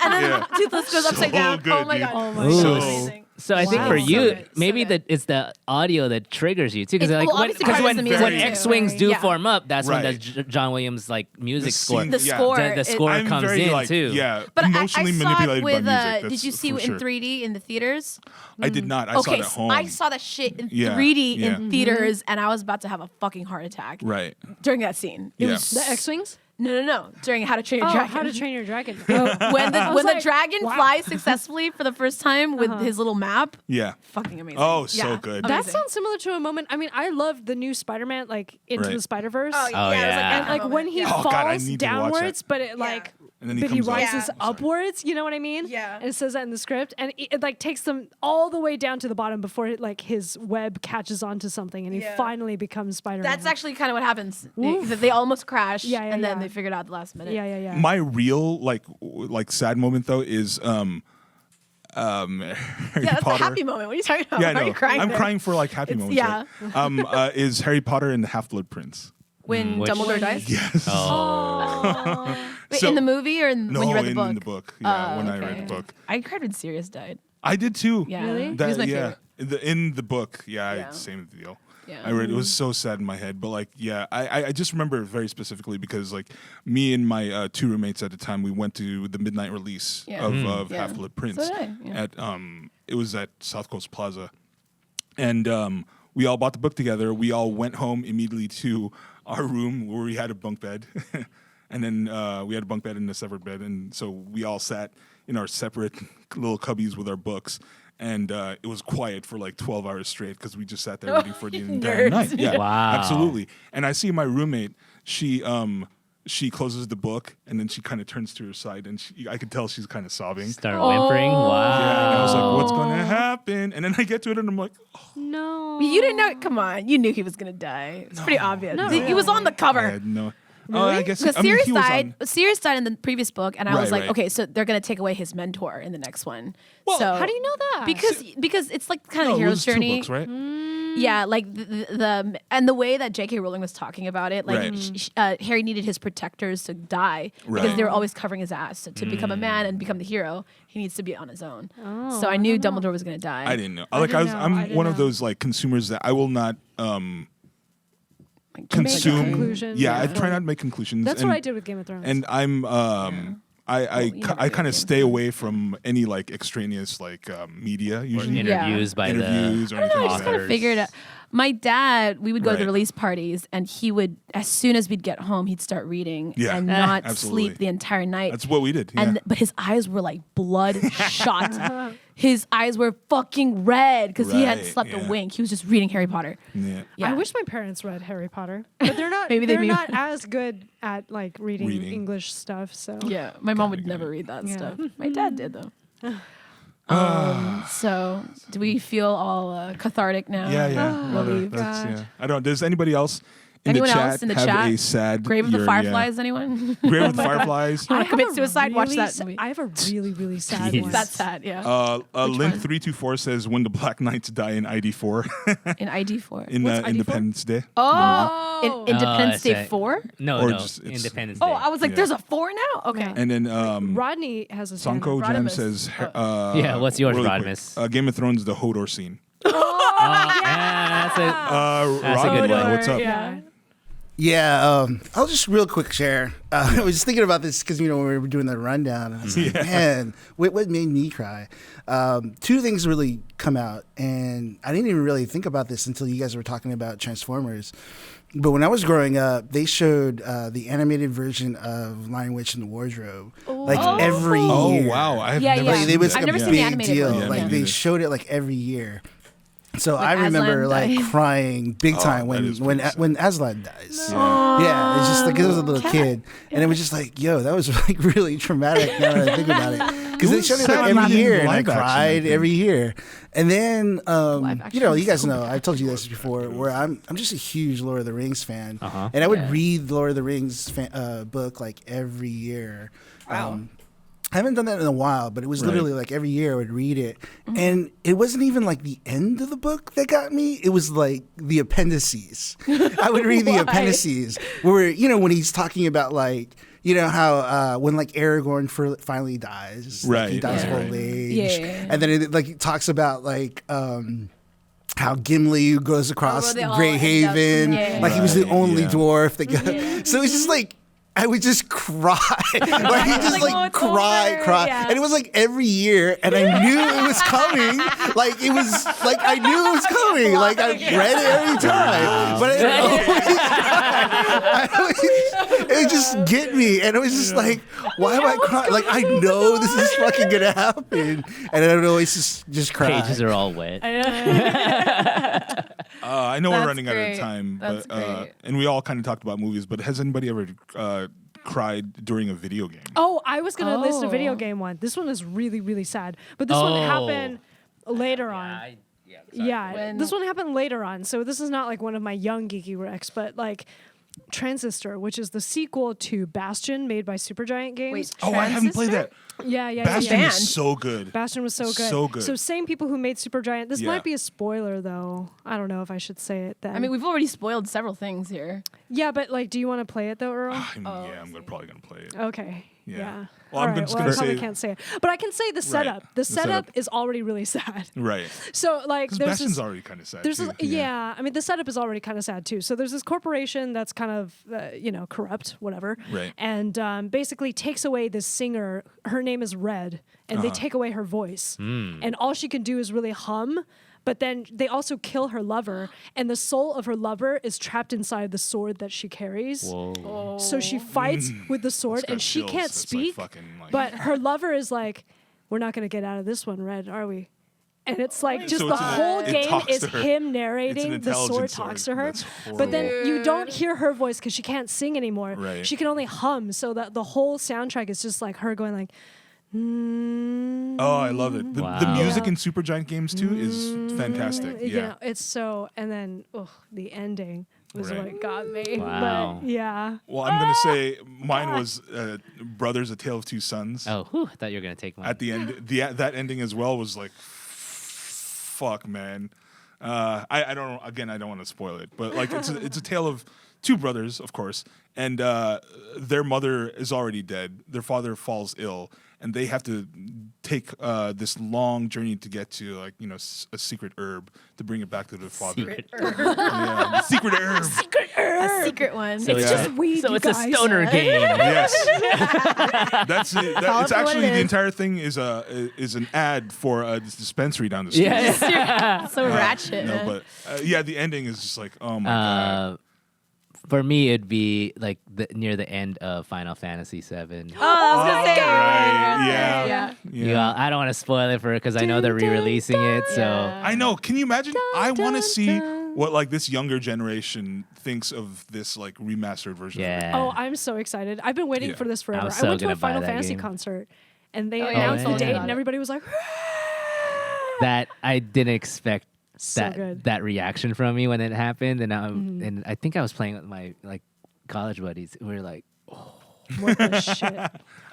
and then Yeah. Toothless goes upside So down. good, Oh my dude. god! Oh my Ooh. God. Amazing. So I think Wow. for So you, good, so maybe good. it's the audio that triggers you too, because It's- like well, when, obviously cause part of when, the music when too. X-wings do Yeah. form up, that's when Right. the John Williams like music score, scene- The yeah. score, the score I'm comes very, in like, too. Yeah, But emotionally I saw manipulated it with. by music. Did That's you see for it in sure. 3D in the theaters? I did not. I saw it at home. I saw that shit in Yeah, 3D yeah. in theaters, and I was about to have a fucking heart attack Right. during that scene. It Yeah. was The X-wings? no during How to Train Your Dragon. How to Train Your Dragon. when was the like, dragon wow. flies successfully for the first time with his little map. Yeah. Fucking amazing. Oh, so Yeah, good. That amazing. sounds similar to a moment. I mean, I loved the new Spider-Man, like Into Right. the Spider-Verse. Oh, Oh, yeah. It was yeah. And like when he Oh, falls God, I need to watch downwards, that. but it like, And then he but he comes up. rises Yeah. upwards. You know what I mean? Yeah. And it says that in the script, and it like takes them all the way down to the bottom before it, like his web catches onto something, and he Yeah. finally becomes Spider-Man. That's actually kind of what happens. They almost crash, Yeah, yeah, and then yeah. they figured out at the last minute. yeah. My real like sad moment though is Harry Yeah, that's Potter. a happy moment. What are you talking about? Yeah, I Why know. are you crying? I'm there? crying for like happy It's- moments. yeah. Right? Is Harry Potter and the Half-Blood Prince? When Which- Dumbledore dies. Yes. Oh. Wait, So- in the movie or No, when you read the in book? the book. Yeah, when I okay. read the book. I cried when Sirius died. I did too. Yeah, Really? he was my yeah. favorite. In the book, Yeah. same deal. Yeah. I read it was so sad in my head, but like I just remember it very specifically because like me and my two roommates at the time we went to the midnight release Yeah. of Yeah. Half-Blood Prince So did I, yeah. at it was at South Coast Plaza, and we all bought the book together. We all went home immediately to our room where we had a bunk bed, and then we had a bunk bed and a separate bed, and so we all sat in our separate little cubbies with our books. And it was quiet for like 12 hours straight because we just sat there waiting for the entire Nerds. night. Yeah, Wow. absolutely. And I see my roommate. She closes the book and then she kind of turns to her side and I could tell she's kind of sobbing. Start whimpering. Wow. Yeah, and I was like, "What's going to happen?" And then I get to it and I'm like, oh, No. You didn't know. Come on, you knew he was gonna die. It's pretty obvious. Not He was really. on the I cover. had no. Oh, I guess Because I mean, Sirius he was died. on- Sirius died in the previous book, and I Right, was like, right. okay, so they're gonna take away his mentor in the next one. Well, so How do you know that? Because it's like kind No, of it hero's was two journey. books, right? Yeah, like the and the way that J.K. Rowling was talking about it, like Right. Harry needed his protectors to die because Right. they were always covering his ass to become a man and become the hero. He needs to be on his own. So I knew Dumbledore was gonna die. I didn't know. I Like didn't know. I I'm didn't one of know. those like consumers that I will not Like, consume. conclusion. Yeah, I Yeah. try not to make conclusions. That's and, what I did with Game of Thrones. And I'm I you never I did kind of Game of stay away from any like extraneous like media Or usually. Yeah. interviews by interviews the or anything I like just that. kind of figured it. My dad, we would go to the Right. release parties, and he would, as soon as we'd get home, he'd start reading Yeah. and not Absolutely. sleep the entire night. That's what we did. Yeah. But his eyes were like bloodshot. His eyes were fucking red because he hadn't Right, slept yeah. a wink. He was just reading Harry Potter. yeah. Yeah. I wish my parents read Harry Potter, but they're not. Maybe they they're knew. not as good at like reading Reading. English stuff. So Yeah, my mom would never read that Yeah. stuff. My dad did though. So, do we feel all cathartic now? Yeah, yeah. Well, relieved. that's, God. yeah. I don't. Does anybody else in Anyone the chat else in the have chat? a sad Grave of the year? Fireflies, anyone? Yeah. Grave of the Fireflies. wanna I have commit a suicide? Watch that sa- movie. I have a really sad Jeez. one. That's sad, yeah. Link324 says when the Black Knights die in ID4 In ID4. in What's ID4? Independence Day. Oh, in Independence it's Day a- 4? No, Or no. just- it's- Independence Oh, Day. I was like, Yeah. there's a 4 now? Okay. Yeah. And then Rodney has a stand Sanko Jam Rodimus. says Yeah, what's yours, really Rodimus? quick, Game of Thrones, the Hodor scene. yeah, that's a That's a Rodney, good one. what's up? Yeah. Yeah, I'll just real quick share. I was just thinking about this because when we were doing the rundown, and I was like, man, what made me cry? Two things really come out, and I didn't even really think about this until you guys were talking about Transformers. But when I was growing up, they showed the animated version of Lion Witch in the Wardrobe, like every Oh year. wow, I have Yeah, never yeah. Like, seen it was that. I've never a seen the big animated deal. version, Like yeah. they showed it like every year. So When I remember Aslan like died. crying big time that is when pretty sad. when Aslan dies. Yeah. Yeah, it's just like it was a little kid, and it was just like, yo, that was like really traumatic. Now that I think about it, because they was showed it sad like not every in year, and I live action, I cried think. every year. And then, action you know, you is guys so know I've told you this before, where I'm just a huge Lord of the Rings fan, Uh-huh. and I would Yeah. read Lord of the Rings book like every year. I haven't done that in a while, but it was Right. literally like every year I would read it. And it wasn't even like the end of the book that got me. It was like the appendices. I would read the Why? appendices where, you know, when he's talking about like, you know, how when like Aragorn finally dies, like, he Right, dies right, of right. old age. Yeah. And then it like talks about like, how Gimli goes across where they all Grey end up- Haven, yeah. like he was the Right, only yeah. dwarf that got. So it's just like I would just cry, like he just Like, oh, like it's cry, over. cry, Yeah. and it was like every year, and I knew it was coming. Like it was like I knew it was coming. Like I read it every time, but it would just get me, and it was just like, why am I crying? Like I know this is fucking gonna happen, and I would always just cry. Pages are all wet. I know we're That's running out great. of time, That's but great. and we all kind of talked about movies. But has anybody ever cried during a video game? Oh, I was gonna list a video Oh. game one. This one is really sad, but this one Oh. happened later on. Yeah, When- this one happened later on. So this is not like one of my young Geeky Recs, but like Transistor, which is the sequel to Bastion, made by Supergiant Games. Wait, Oh, I haven't played that. Yeah. Bastion yeah. is so good. Bastion was so good. So good. So same people who made Supergiant. This Yeah. might be a spoiler though. I don't know if I should say it then. I mean, we've already spoiled several things here. yeah, but like, do you want to play it though, Earl? I'm probably gonna play it. Okay. Yeah. Yeah. Well, All I'm right. just Well, I gonna probably say- can't say it, but I can say the setup. The The setup setup. is already really sad. Right. So like, Because there's Bastion's this. already kind of sad. There's too. this, yeah. I mean, the setup is already kind of sad too. So there's this corporation that's kind of, corrupt, whatever, Right. and basically takes away this singer. Her name is Red, and they take away her voice, and all she can do is really hum. But then they also kill her lover, and the soul of her lover is trapped inside the sword that she carries. Whoa. So she fights with the sword, It's got and she chills. can't It's like speak. fucking, like- But her lover is like, "We're not going to get out of this one, Red, are we?" And it's like just So the it's whole it game talks is to her. him It's narrating. an The sword intelligent talks sword. to her, That's but then horrible. you don't hear her voice because she can't sing anymore. Right. She can only hum. So that the whole soundtrack is just like her going like. Oh, I love it. The Wow. music in Supergiant games too is fantastic. You Yeah. know, it's so. And then the ending was Right. what got me. Wow. But yeah. Well, I'm gonna say mine was Brothers: A Tale of Two Sons. Oh, whew, I thought you were gonna take mine. At the end, that ending as well was like, fuck, man. I don't. Again, I don't want to spoil it, but like it's a tale of two brothers, of course, and their mother is already dead. Their father falls ill, and they have to take this long journey to get to a secret herb to bring it back to their father. Secret Yeah, secret herb. A secret one. So It's just weed, So you it's guys. a stoner game. Yes, that's it. Call It's it for what actually it the is. entire thing is an ad for this dispensary down the street. Yeah. So ratchet. No, but the ending is just like, oh my god. For me, it'd be like near the end of Final Fantasy VII. I was gonna say. right. Yeah. Yeah. Yeah, I don't want to spoil it for because I know they're re-releasing it. So I know. Can you imagine? I want to dun, see dun. what this younger generation thinks of this remastered version. Of it. yeah. Oh, I'm so excited. I've been waiting Yeah. for this forever. was I so went to a gonna buy Final that Fantasy game. concert and they Oh, yeah, announced we the told me date about and it. everybody was like, that I didn't expect so that good. that reaction from me when it happened, and and I think I was playing with my college buddies. We were like, What the shit?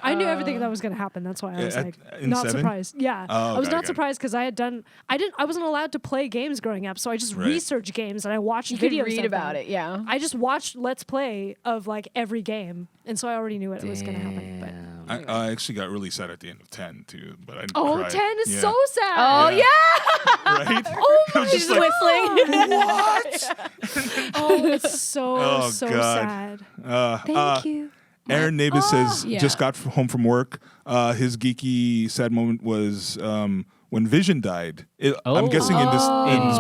I knew everything that was going to happen. That's why I was in not 7? surprised. Yeah. Oh, I was got it, not got it. surprised because I wasn't allowed to play games growing up. So I just Right. researched games and I watched You could videos read of about them. it. Yeah. I just watched Let's Play of every game. And so I already knew what was going to happen. But damn. I actually got really sad at the end of 10 too, but I didn't Oh, cry. 10 is Yeah. so sad. Oh Yeah. yeah. Right? Oh my She's whistling. Oh, it's so, Oh, so God. sad. Thank you. Aaron Navis says Yeah. just got home from work. His geeky sad moment was when Vision died. I'm guessing in this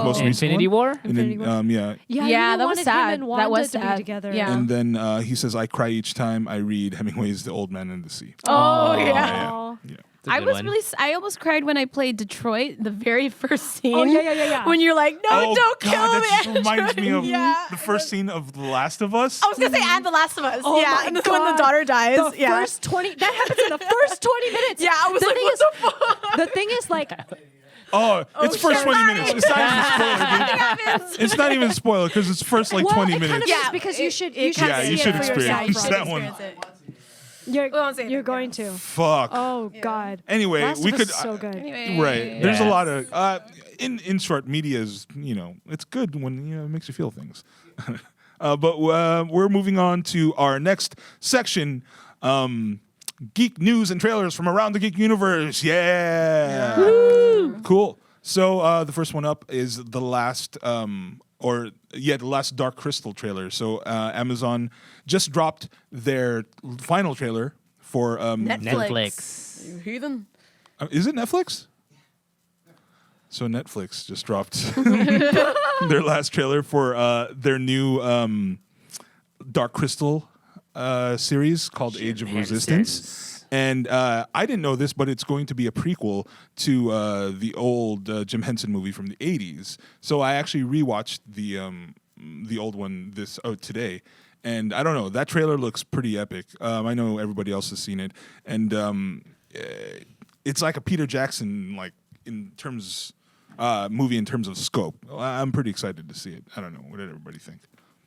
most recent Infinity one. War. Infinity War. Yeah. Yeah, Yeah, you that was wanted sad. Him and Wanda That was to be sad. together. Yeah. And then he says, I cry each time I read Hemingway's The Old Man and the Sea. Oh yeah. Aw. Yeah. It's a I good was one. really. I almost cried when I played Detroit. The very first scene. Oh, yeah. When you're like, no, don't kill that me. just reminds me of Yeah. the first scene of The Last of Us. I was gonna say, and The Last of Us. Oh yeah, my and when God. the daughter dies. The yeah. first 20, that happens in the first 20 minutes. Yeah, I was the like, thing what is, the fuck? The thing is, It's first 20 sorry. minutes. It's not even a spoiler, dude. It's not even a spoiler because it's first well, 20 it minutes. kind of Yeah, is because you should it kind kinda of you see should it for experience yourself. that one. You're, We won't say you're anything, going yeah. to. Fuck. Oh God. Anyway, Last we of could Us is so good. Anyway. right. There's a Yeah. lot of in short, media is it's good when it makes you feel things. But we're moving on to our next section. Geek news and trailers from around the geek universe. Yeah. Cool. So the first one up is the last the last Dark Crystal trailer. So Amazon just dropped their final trailer for Netflix. You heathen. is it Netflix? So Netflix just dropped their last trailer for their new Dark Crystal series called Age of Resistance. And I didn't know this, but it's going to be a prequel to the old Jim Henson movie from the 80s. So I actually rewatched the old one today. And I don't know, that trailer looks pretty epic. I know everybody else has seen it. And it's like a Peter Jackson, movie in terms of scope. I'm pretty excited to see it. I don't know. What did everybody think?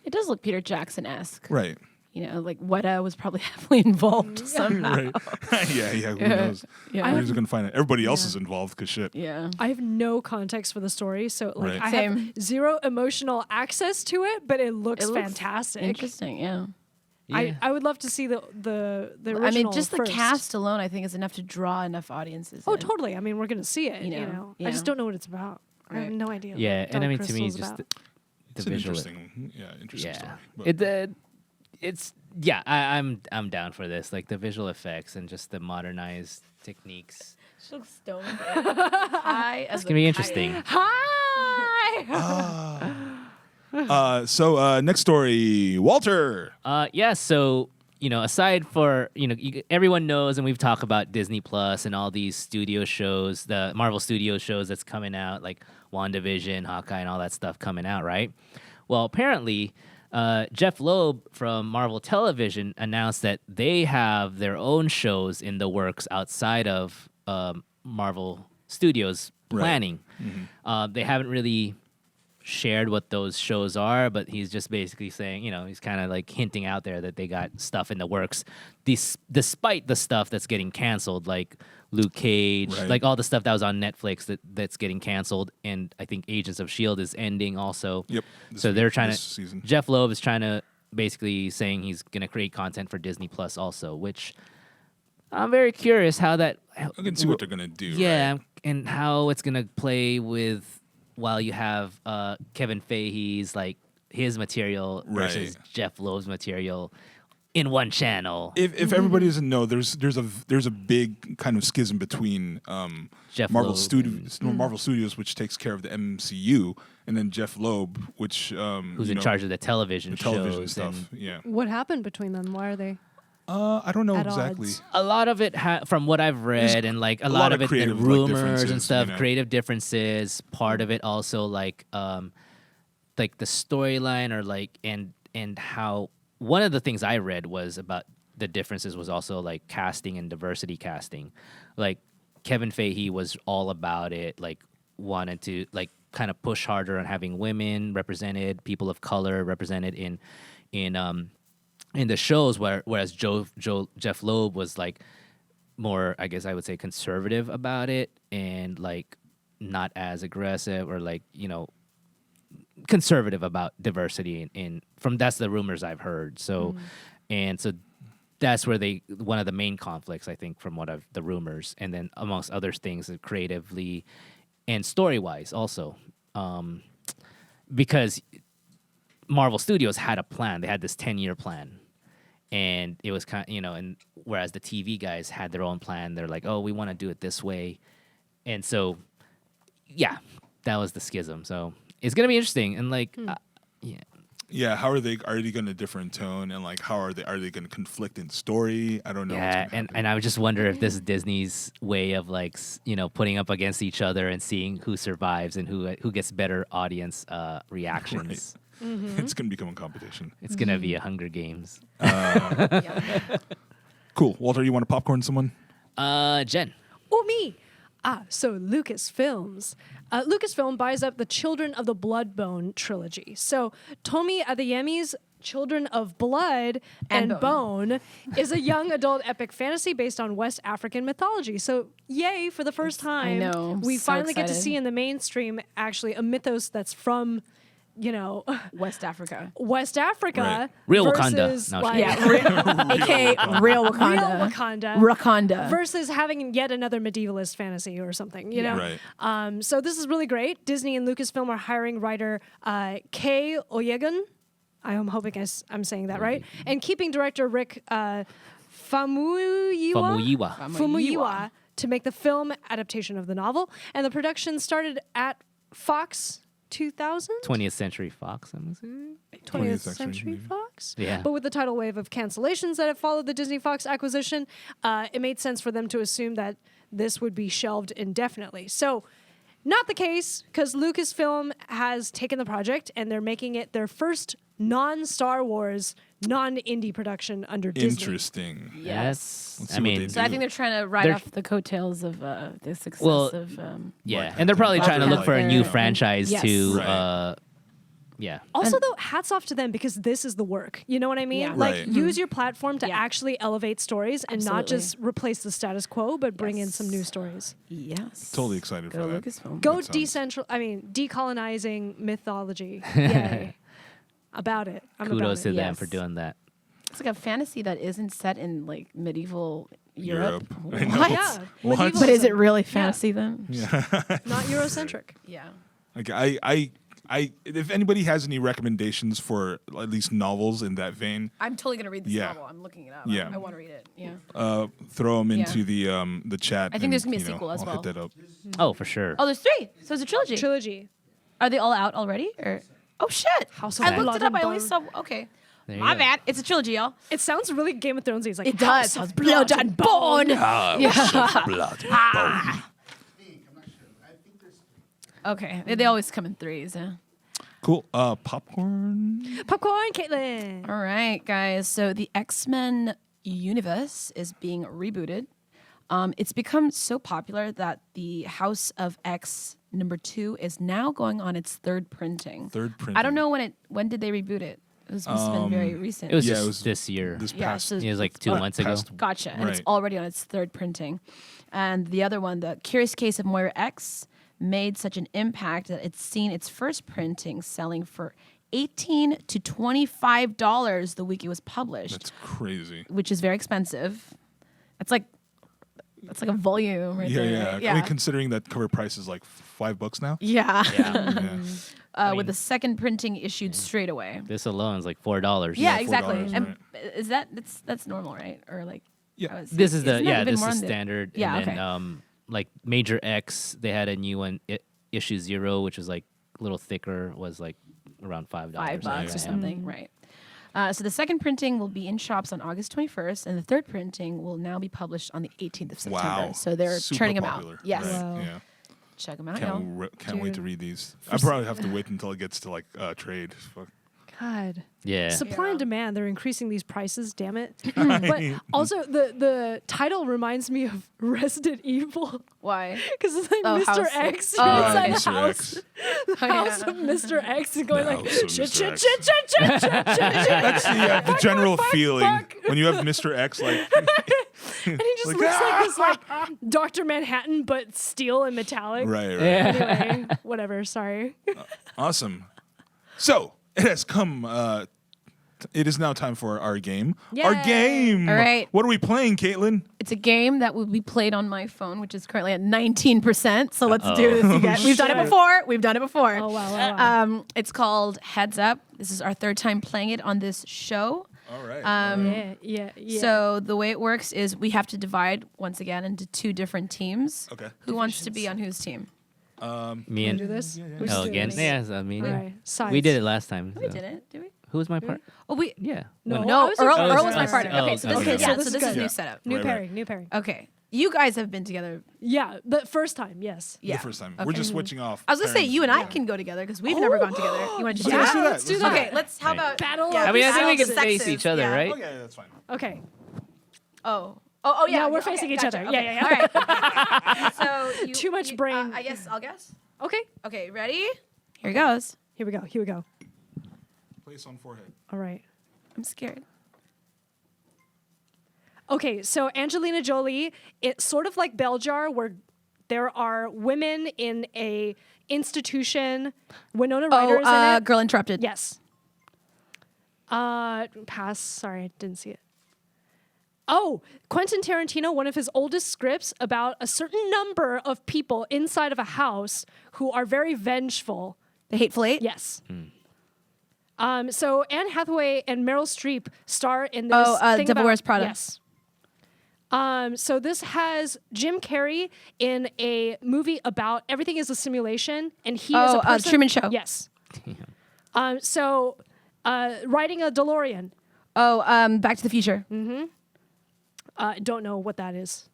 It does look Peter Jackson-esque. Right. Weta was probably heavily involved somehow. Right. yeah. Who knows? Yeah. Who's going to find it? Everybody else is involved because shit. Yeah. I have no context for the story, so Right. I Same. have zero emotional access to it. But it looks It looks fantastic. Interesting, yeah. I would love to see the original. I mean, just the first. cast alone, I think, is enough to draw enough audiences. Oh, in. totally. I mean, we're gonna see it. You You know, know, yeah. I just don't know what it's about. I have Right. no idea. Yeah, what and I Dark mean to me, Crystal's just about. the It's an visual. interesting story. But I'm down for this. Like the visual effects and just the modernized techniques. She looks stoned. High as It's gonna be interesting. Hi. so next story, Walter. So aside for everyone knows, and we've talked about Disney Plus and all these studio shows, the Marvel Studio shows that's coming out, like WandaVision, Hawkeye, and all that stuff coming out, right? Well, apparently, Jeff Loeb from Marvel Television announced that they have their own shows in the works outside of Marvel Studios planning. Right. They haven't really shared what those shows are, but he's just basically saying, he's kind of like hinting out there that they got stuff in the works, despite the stuff that's getting canceled, like Luke Cage, Right. like all the stuff that was on Netflix that's getting canceled, and I think Agents of S.H.I.E.L.D. is ending also. Yep. So they're trying this season. Jeff Loeb is trying to basically saying he's gonna create content for Disney Plus also, which I'm very curious how that. I can see what they're gonna do. Yeah, right? and how it's gonna play with while you have Kevin Feige's like his material versus Right. Jeff Loeb's material in one channel. If everybody doesn't know, there's a big kind of schism between Jeff Marvel Loeb Studios, Marvel Studios, which takes care of the MCU, and then Jeff Loeb, which Who's in charge of the television television shows stuff. and Yeah, What happened between them? Why are they? I don't know At exactly. odds. a lot of it from what I've read and like a lot of it the creative, like, rumors differences, and stuff, you know? creative differences. Part of it also like the storyline or like and how one of the things I read was about the differences was also like casting and diversity casting. Like Kevin Feige was all about it, like wanted to like kind of push harder on having women represented, people of color represented in the shows, whereas Jeff Loeb was like more, I guess I would say, conservative about it and like not as aggressive or like conservative about diversity in from that's the rumors I've heard. So and so that's where one of the main conflicts I think from the rumors, and then amongst other things creatively and story wise also because Marvel Studios had a plan. They had this 10-year plan. And it was kind of, and whereas the TV guys had their own plan, they're like, oh, we want to do it this way. And so, yeah, that was the schism. So it's going to be interesting. And like, yeah. Yeah, how are they going to differ in tone, and like how are they going to conflict in story? I don't know. Yeah, and I would just wonder if this is Disney's way of like, putting up against each other and seeing who survives and who gets better audience reactions. Right. It's going to become a competition. It's going to be a Hunger Games. Cool. Walter, you want to popcorn someone? Jen. Oh, me. So Lucasfilms. Lucasfilm buys up the Children of the Bloodbone trilogy. So Tomi Adeyemi's Children of Blood and Bone is a young adult epic fantasy based on West African mythology. So yay, for the first time, know. we So finally get to excited. see in the mainstream actually a mythos that's from, West Africa. West Africa. Right. Real Wakanda. versus, No, like, Yeah, aka real Wakanda. Real Wakanda. Wakanda. Versus having yet another medievalist fantasy or something, you know? Right. So this is really great. Disney and Lucasfilm are hiring writer Kei Oyegun. I'm hoping I'm saying that right. And keeping director Rick Famuyiwa to make the film adaptation of the novel. And the production started at Fox 2000? 20th Century Fox, I'm assuming. 20th Century, Century maybe. Fox? Yeah. But with the tidal wave of cancellations that have followed the Disney Fox acquisition, it made sense for them to assume that this would be shelved indefinitely. So, not the case, because Lucasfilm has taken the project and they're making it their first non-Star Wars, non-indie production under Disney. Interesting. Yes. Let's see I what mean, they So I think they're trying to ride They're- off the coattails of the success Well, of. yeah, Right. and they're probably Well, trying to look for a new they're- franchise Yes. to, Right. yeah. Also, though, hats off to them because this is the work. You know what I mean? Yeah. Like, Right. use your platform to Yeah. actually elevate stories and not Absolutely. just replace the status quo, but bring in Yes. some new stories. Yes. Totally excited Go for that. Lucasfilm. Go That sounds- decolonizing mythology. Yay. About it. I'm Kudos to about it. them Yes. for doing that. It's like a fantasy that isn't set in like medieval Europe. Europe. I know. What? Yeah. What? Medieval- But is it really fantasy then? not Eurocentric? Yeah. Like if anybody has any recommendations for at least novels in that vein, I'm totally gonna read this Yeah. novel. I'm looking it up. Yeah. I want to read it. Yeah. throw them Yeah. into the chat. I think and, there's gonna be a you know, sequel as I'll well. hit that up. Oh, for sure. Oh, there's 3. So it's a trilogy. Trilogy. Are they all out already? Or oh shit! House of I looked Blood it up. and I only Bone. saw. Okay. There you My go. bad. It's a trilogy, y'all. It sounds really Game of Thronesy. It's like It does. House of Blood and Bone. Okay. They always come in 3s. Yeah. Cool. Popcorn. Popcorn, Caitlin. All right, guys. So the X-Men universe is being rebooted. It's become so popular that the House of X #2 is now going on its third printing. I don't know when did they reboot it. It must have been very recent. It was Yeah, just it was this year. This Yeah, past. so- It was like 2 months ago. past- Gotcha. And it's Right. already on its third printing. And the other one, The Curious Case of Moira X, made such an impact that it's seen its first printing selling for $18 to $25 the week it was published, That's crazy. which is very expensive. That's like a volume right there. Yeah. I mean, considering that cover price is like $5 now. Yeah. Yeah. Yeah. With the second printing issued straight away. This alone is like $4. Yeah, $4, exactly. And right. is that's normal, right? Or like Yeah. I was- This is the isn't that even this more is on the- standard. Yeah, And then okay. like Major X, they had a new one, issue 0, which was like a little thicker, was like around $5. $5 Yeah. or something, right? So the second printing will be in shops on August 21st, and the third printing will now be published on the 18th of September. Wow. So they're Super churning popular. them out. Yes, Right. Wow. Yeah. check them out. Can't wait to read these. I probably have to wait until it gets to like trade. Fuck. God. Yeah. Supply Yeah. and demand, they're increasing these prices, damn it. But also the title reminds me of Resident Evil. Why? Because it's like Oh, Mr. House- X Oh, inside Mr. the house. X. House of Mr. X is going The like House of shit, Mr. shit, X. shit, shit, shit, shit, shit, shit. That's the general feeling fuck. when you have Mr. X like. And he just Like, looks like this like Dr. Manhattan but steel and metallic. Right. Anyway, whatever, sorry. Awesome. So it has come. It is now time for our game. Our Yay. game. All right. What are we playing, Caitlin? It's a game that will be played on my phone, which is currently at 19%. So let's do this again. We've done it Shit. before. We've done it before. Oh wow. It's called Heads Up. This is our third time playing it on this show. All right. Yeah. So the way it works is we have to divide once again into two different teams. Okay. Who wants to be on whose team? Me and do this? Who's oh, doing again? this? Yeah, I mean, Okay. Sides. we did it last time. We so. didn't, did we? Who was my part? Oh, we. Yeah. No. When- No, I was Earl, like- Earl was my Oh, partner. Okay, so this okay. is So yeah. this So is this is good. new setup. New Right, pairing, new pairing. Okay, you guys have been together. Yeah, the first time, yes. Yeah. The first time. Okay. We're just switching off. I was gonna say pairings. you and I can go together because we've never gone together. You want to do Yeah, that? let's do that. Okay, let's. How Right. about Battle Yeah, of I mean, I think we battle can of face sexes, each other, yeah. right? Okay, that's fine. Okay. Oh, yeah. No, we're okay, facing each gotcha. other. Okay, Yeah. All right. So Too much brain. I guess I'll guess. Okay. Okay, ready? Here goes. Here we go. Place on forehead. All right. I'm scared. Okay, so Angelina Jolie, it's sort of like Bell Jar, where there are women in a institution. Winona Ryder's in it. Girl Interrupted. Yes. Pass. Sorry, I didn't see it. Oh, Quentin Tarantino, one of his oldest scripts about a certain number of people inside of a house who are very vengeful. The Hateful Eight. Yes. So Anne Hathaway and Meryl Streep star in this. Oh, thing Devil about- Wears Prada. Yes. So this has Jim Carrey in a movie about everything is a simulation, and he is a person. Truman Show. Yes. So riding a DeLorean. Oh, Back to the Future. Don't know what that is.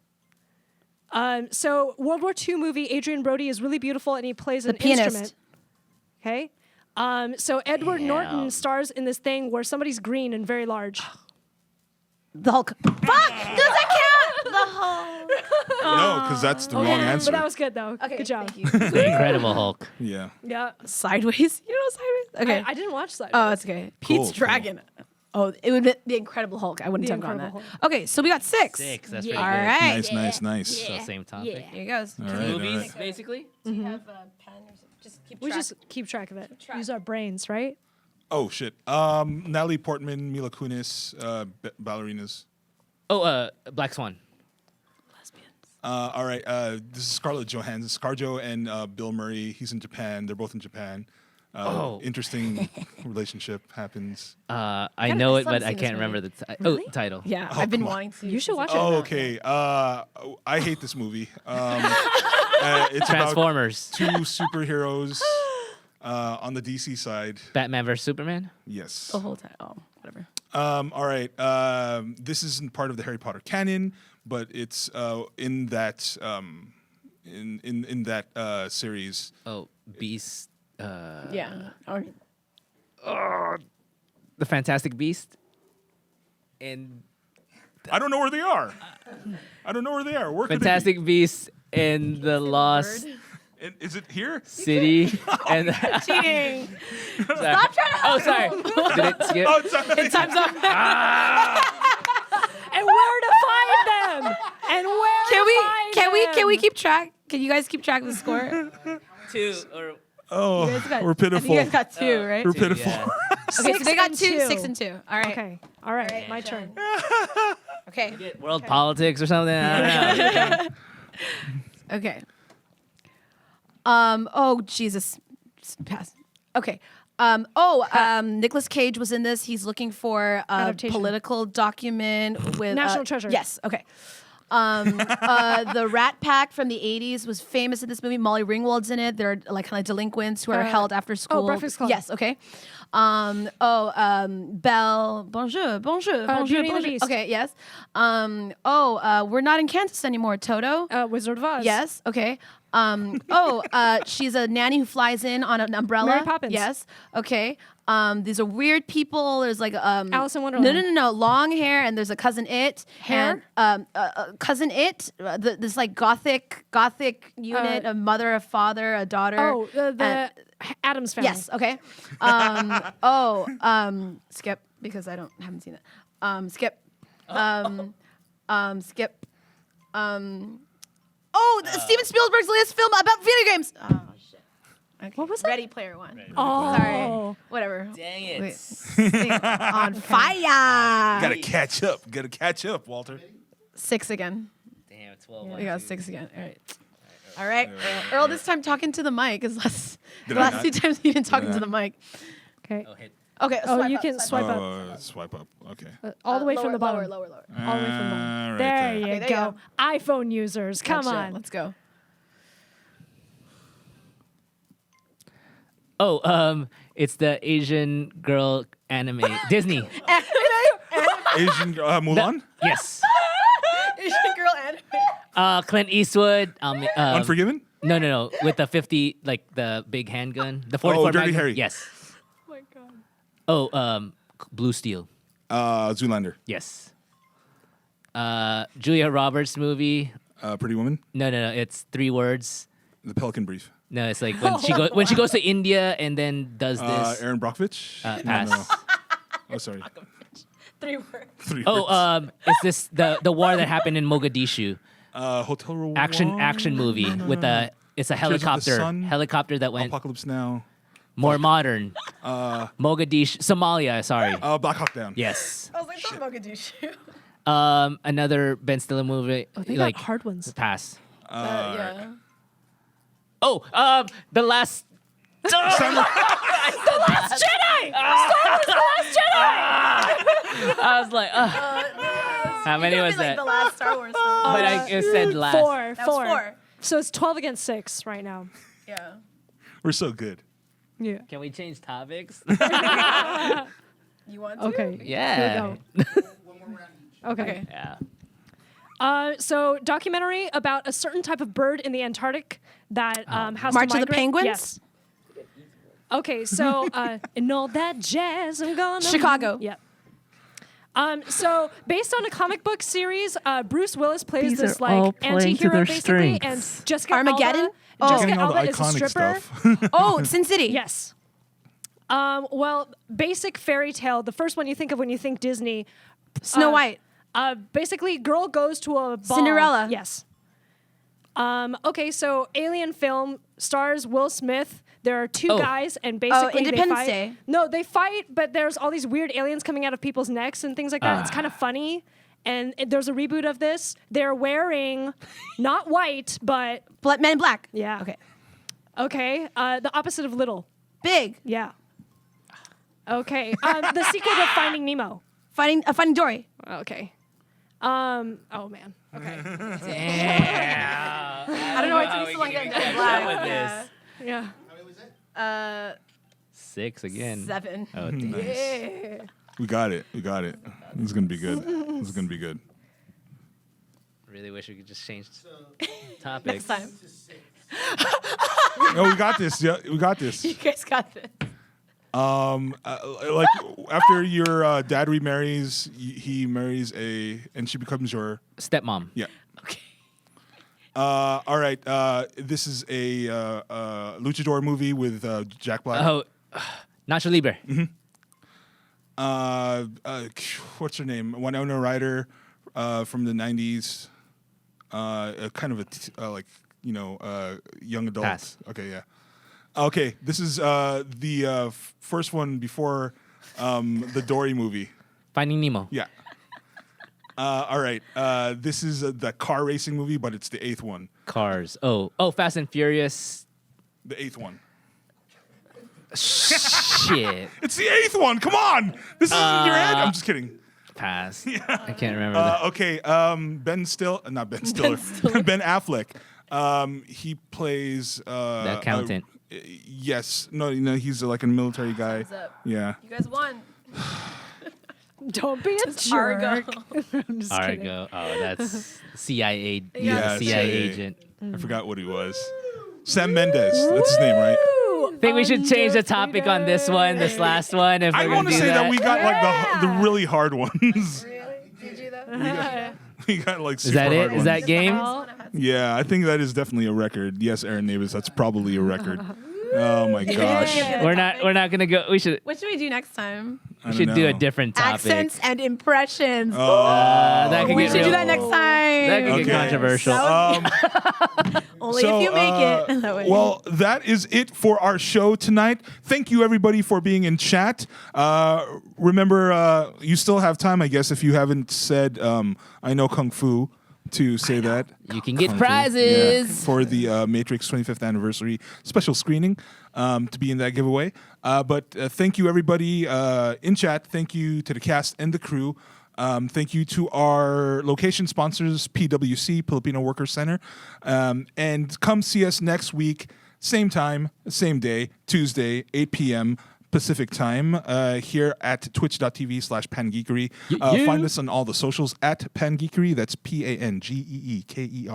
So World War II movie, Adrian Brody is really beautiful, and he plays an Pianist. instrument. Okay. So Edward Norton stars in this thing where somebody's green and very large. The Hulk. Fuck! Does that count? The Hulk. No, because that's the wrong answer. But that was good though. Okay, Good job. Thank you. The Incredible Hulk. Yeah. Yeah. Sideways. You know Sideways? Okay. I didn't watch that. Oh, it's okay. Pete's Cool. Dragon. Oh, it would be the Incredible Hulk. I wouldn't The have gone that. Incredible Okay, so we got 6. 6. That's Yeah. pretty All good. right. Nice. So same topic. Here goes. All right. Movies, basically. Do you have a pen or something? Just keep We just keep track of it. track. Use our brains, right? Oh shit. Natalie Portman, Mila Kunis, ballerinas. Oh, Black Swan. lesbians. All right. This is Scarlett Johansson, ScarJo, and Bill Murray. He's in Japan. They're both in Japan. Interesting relationship happens. I know it, I but saw I this can't movie. remember the Really? title. Yeah, I've been come on. wanting to. You should watch it. Oh, okay. I hate this movie. It's about Transformers. two superheroes on the DC side. Batman vs Superman. Yes. The whole time. Oh, whatever. All right. This isn't part of the Harry Potter canon, but it's in that in that series. Oh, Beast. Yeah. The Fantastic Beast. And I don't know where they are. Where could Fantastic Beast and the Lost they be? Is it here? City. And Cheating. Stop trying to. Oh, sorry. Did it skip? Oh, sorry. Time's up. And where to find them? And where Can to we? find Can we? Can we them? keep track? Can you guys keep track of the score? 2 or Oh, You guys got, we're I think pitiful. you guys got 2, right? We're Okay, pitiful. Yeah. so they got 2, 2. 6 and 2. All right. Okay. All right. My turn. Okay. World politics or something. I don't know. Okay. Oh Jesus. Pass. Okay. Nicolas Cage was in this. He's looking for a Adaptation. political document with National Treasure. Yes. Okay. The Rat Pack from the 80s was famous in this movie. Molly Ringwald's in it. They're like kind of delinquents who are held after school. Breakfast Club. Yes. Okay. Belle. Bonjour. Bonjour. Bonjour. Beauty and the Bonjour. Beast. Okay. Yes. We're not in Kansas anymore. Toto. Wizard of Oz. Yes. Okay. She's a nanny who flies in on an umbrella. Mary Poppins. Yes. Okay. These are weird people. There's like Alice in Wonderland. No. Long hair, and there's a cousin It. Hair? And, cousin It. This like gothic unit, a mother, a father, a daughter. Oh, the Addams Family. Yes. Okay. Skip because I haven't seen it. Skip. Skip. Steven Spielberg's latest film about video games. Oh shit. Okay. What was that? Ready Player One. Oh. Sorry. Whatever. Dang it. Wait. On fire. Gotta catch up. Gotta catch up, Walter. 6 again. Damn, 12. We got 6 again. All right. Earl, this time talking to the mic is less. The Did I last not? 2 times you didn't talking to the mic. Okay. Oh, hit. Okay. Oh, you can swipe up. Swipe up. Okay. All the way from the bottom. Lower. All the way from the bottom. Right there you Okay, there go. you iPhone users, come Gotcha. on. Let's go. Oh, it's the Asian girl anime. Disney. Asian Mulan. Yes. Asian girl anime. Clint Eastwood. Unforgiven. No. With the 50, like the big handgun. The 44 Dirty Magnum. Harry. Yes. Oh my God. Oh, Blue Steel. Zoolander. Yes. Julia Roberts movie. Pretty Woman. No. It's 3 words. The Pelican Brief. No, it's like when she goes to India and then does this. Aaron Brockovich. Pass. No. Oh, sorry. 3 words. 3 Oh, words. it's this the war that happened in Mogadishu. Hotel Rwanda. Action movie with a it's a Children of the helicopter Sun. that went Apocalypse Now. more modern. Mogadishu, Somalia. Sorry. Black Hawk Down. Yes. I was like, don't Mogadishu. Another Ben Stiller movie. Oh, they like got hard ones. pass. Yeah. Oh, the last. Samurai. Jedi! Star Wars The Last Jedi! I was like, how many was Like that? the last Star Wars film. But I said last. Four. That was 4. So it's 12 against 6 right now. Yeah. We're so good. Yeah. Can we change topics? You want to? Okay. Yeah. Here we go. Okay. Yeah. So documentary about a certain type of bird in the Antarctic that has March to of the migrate. Penguins? Yes. Okay, so and all that jazz, I'm gonna Chicago. Yep. So based on a comic book series, Bruce Willis plays These this are all like playing to anti-hero their basically, strengths. and Jessica Armageddon? Alba, Oh. Jessica Getting all the Alba is a iconic stripper. stuff. Oh, Sin City. Yes. Well, basic fairy tale. The first one you think of when you think Disney. Snow White. Basically, girl goes to a ball. Cinderella. Yes. Okay, so Alien film stars Will Smith. There are 2 Oh. guys, and basically Independence they fight. Day. No, they fight, but there's all these weird aliens coming out of people's necks and things like that. It's kind of funny. And there's a reboot of this. They're wearing not white, but Men in Black. yeah. Okay. Okay. The opposite of little. Big. Yeah. Okay. The sequel to Finding Nemo. Finding Dory. Okay. Oh man. Okay. I don't know why it took me so long to get Men in Black. with this. Yeah. 6 again. 7. Oh, damn. Yeah. We got it. This is gonna be good. Really wish we could just change topics. Next time. No, we got this. Yeah, we got this. You guys got this. Like after your dad remarries, he marries and she becomes your Stepmom. yeah. Okay. All right. This is a luchador movie with Jack Black. Oh, Nacho Libre. What's her name? Winona Ryder from the '90s. Kind of a young adult. Pass. Okay, yeah. Okay, this is the first one before the Dory movie. Finding Nemo. Yeah. All right. This is the car racing movie, but it's the 8th one. Cars. Oh, Fast and Furious. The 8th one. Shit. It's the 8th one. Come on. This is in your head. I'm just kidding. Pass. I can't remember that. Okay. Ben Stiller. Not Ben Stiller. Ben Affleck. He plays The accountant. Yes. No, he's like a military guy. Thumbs up. Yeah. You guys won. Don't be a jerk. Argo. I'm just kidding. Argo. Oh, that's CIA. Yeah, CIA agent. I forgot what he was. Sam Mendes. That's his name, right? Woo! Think we should change the topic on this one, this last one. If I we're want gonna to do say that we got like the really hard ones. Did you though? We got like Is super that it? hard Is that ones. game? Yeah, I think that is definitely a record. Yes, Aaron Davis, that's probably a record. Oh my gosh. We're not gonna go. We should What should we do next time? I don't do a know. different topic. Accents and impressions. That could we get should real, do that next time. That could Okay. get controversial. Only if you make it. That way. Well, that is it for our show tonight. Thank you, everybody, for being in chat. Remember, you still have time, I guess, if you haven't said I know Kung Fu, to say that. You can get Kung Fu. prizes. Yeah, for the Matrix 25th anniversary special screening to be in that giveaway. But thank you, everybody in chat. Thank you to the cast and the crew. Thank you to our location sponsors, PWC, Filipino Workers Center. And come see us next week, same time, same day, Tuesday, 8 p.m. Pacific time, here at twitch.tv/Pangeekery. Find us on all the socials at Pangeekery. That's PANGEEKERY.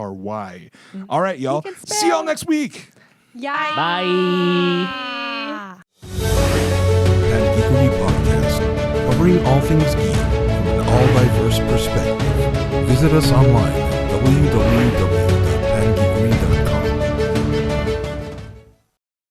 All right, y'all. See y'all next week. Yeah. Bye. Pangeekery Podcast, covering all things geek from an all-diverse perspective. Visit us online at www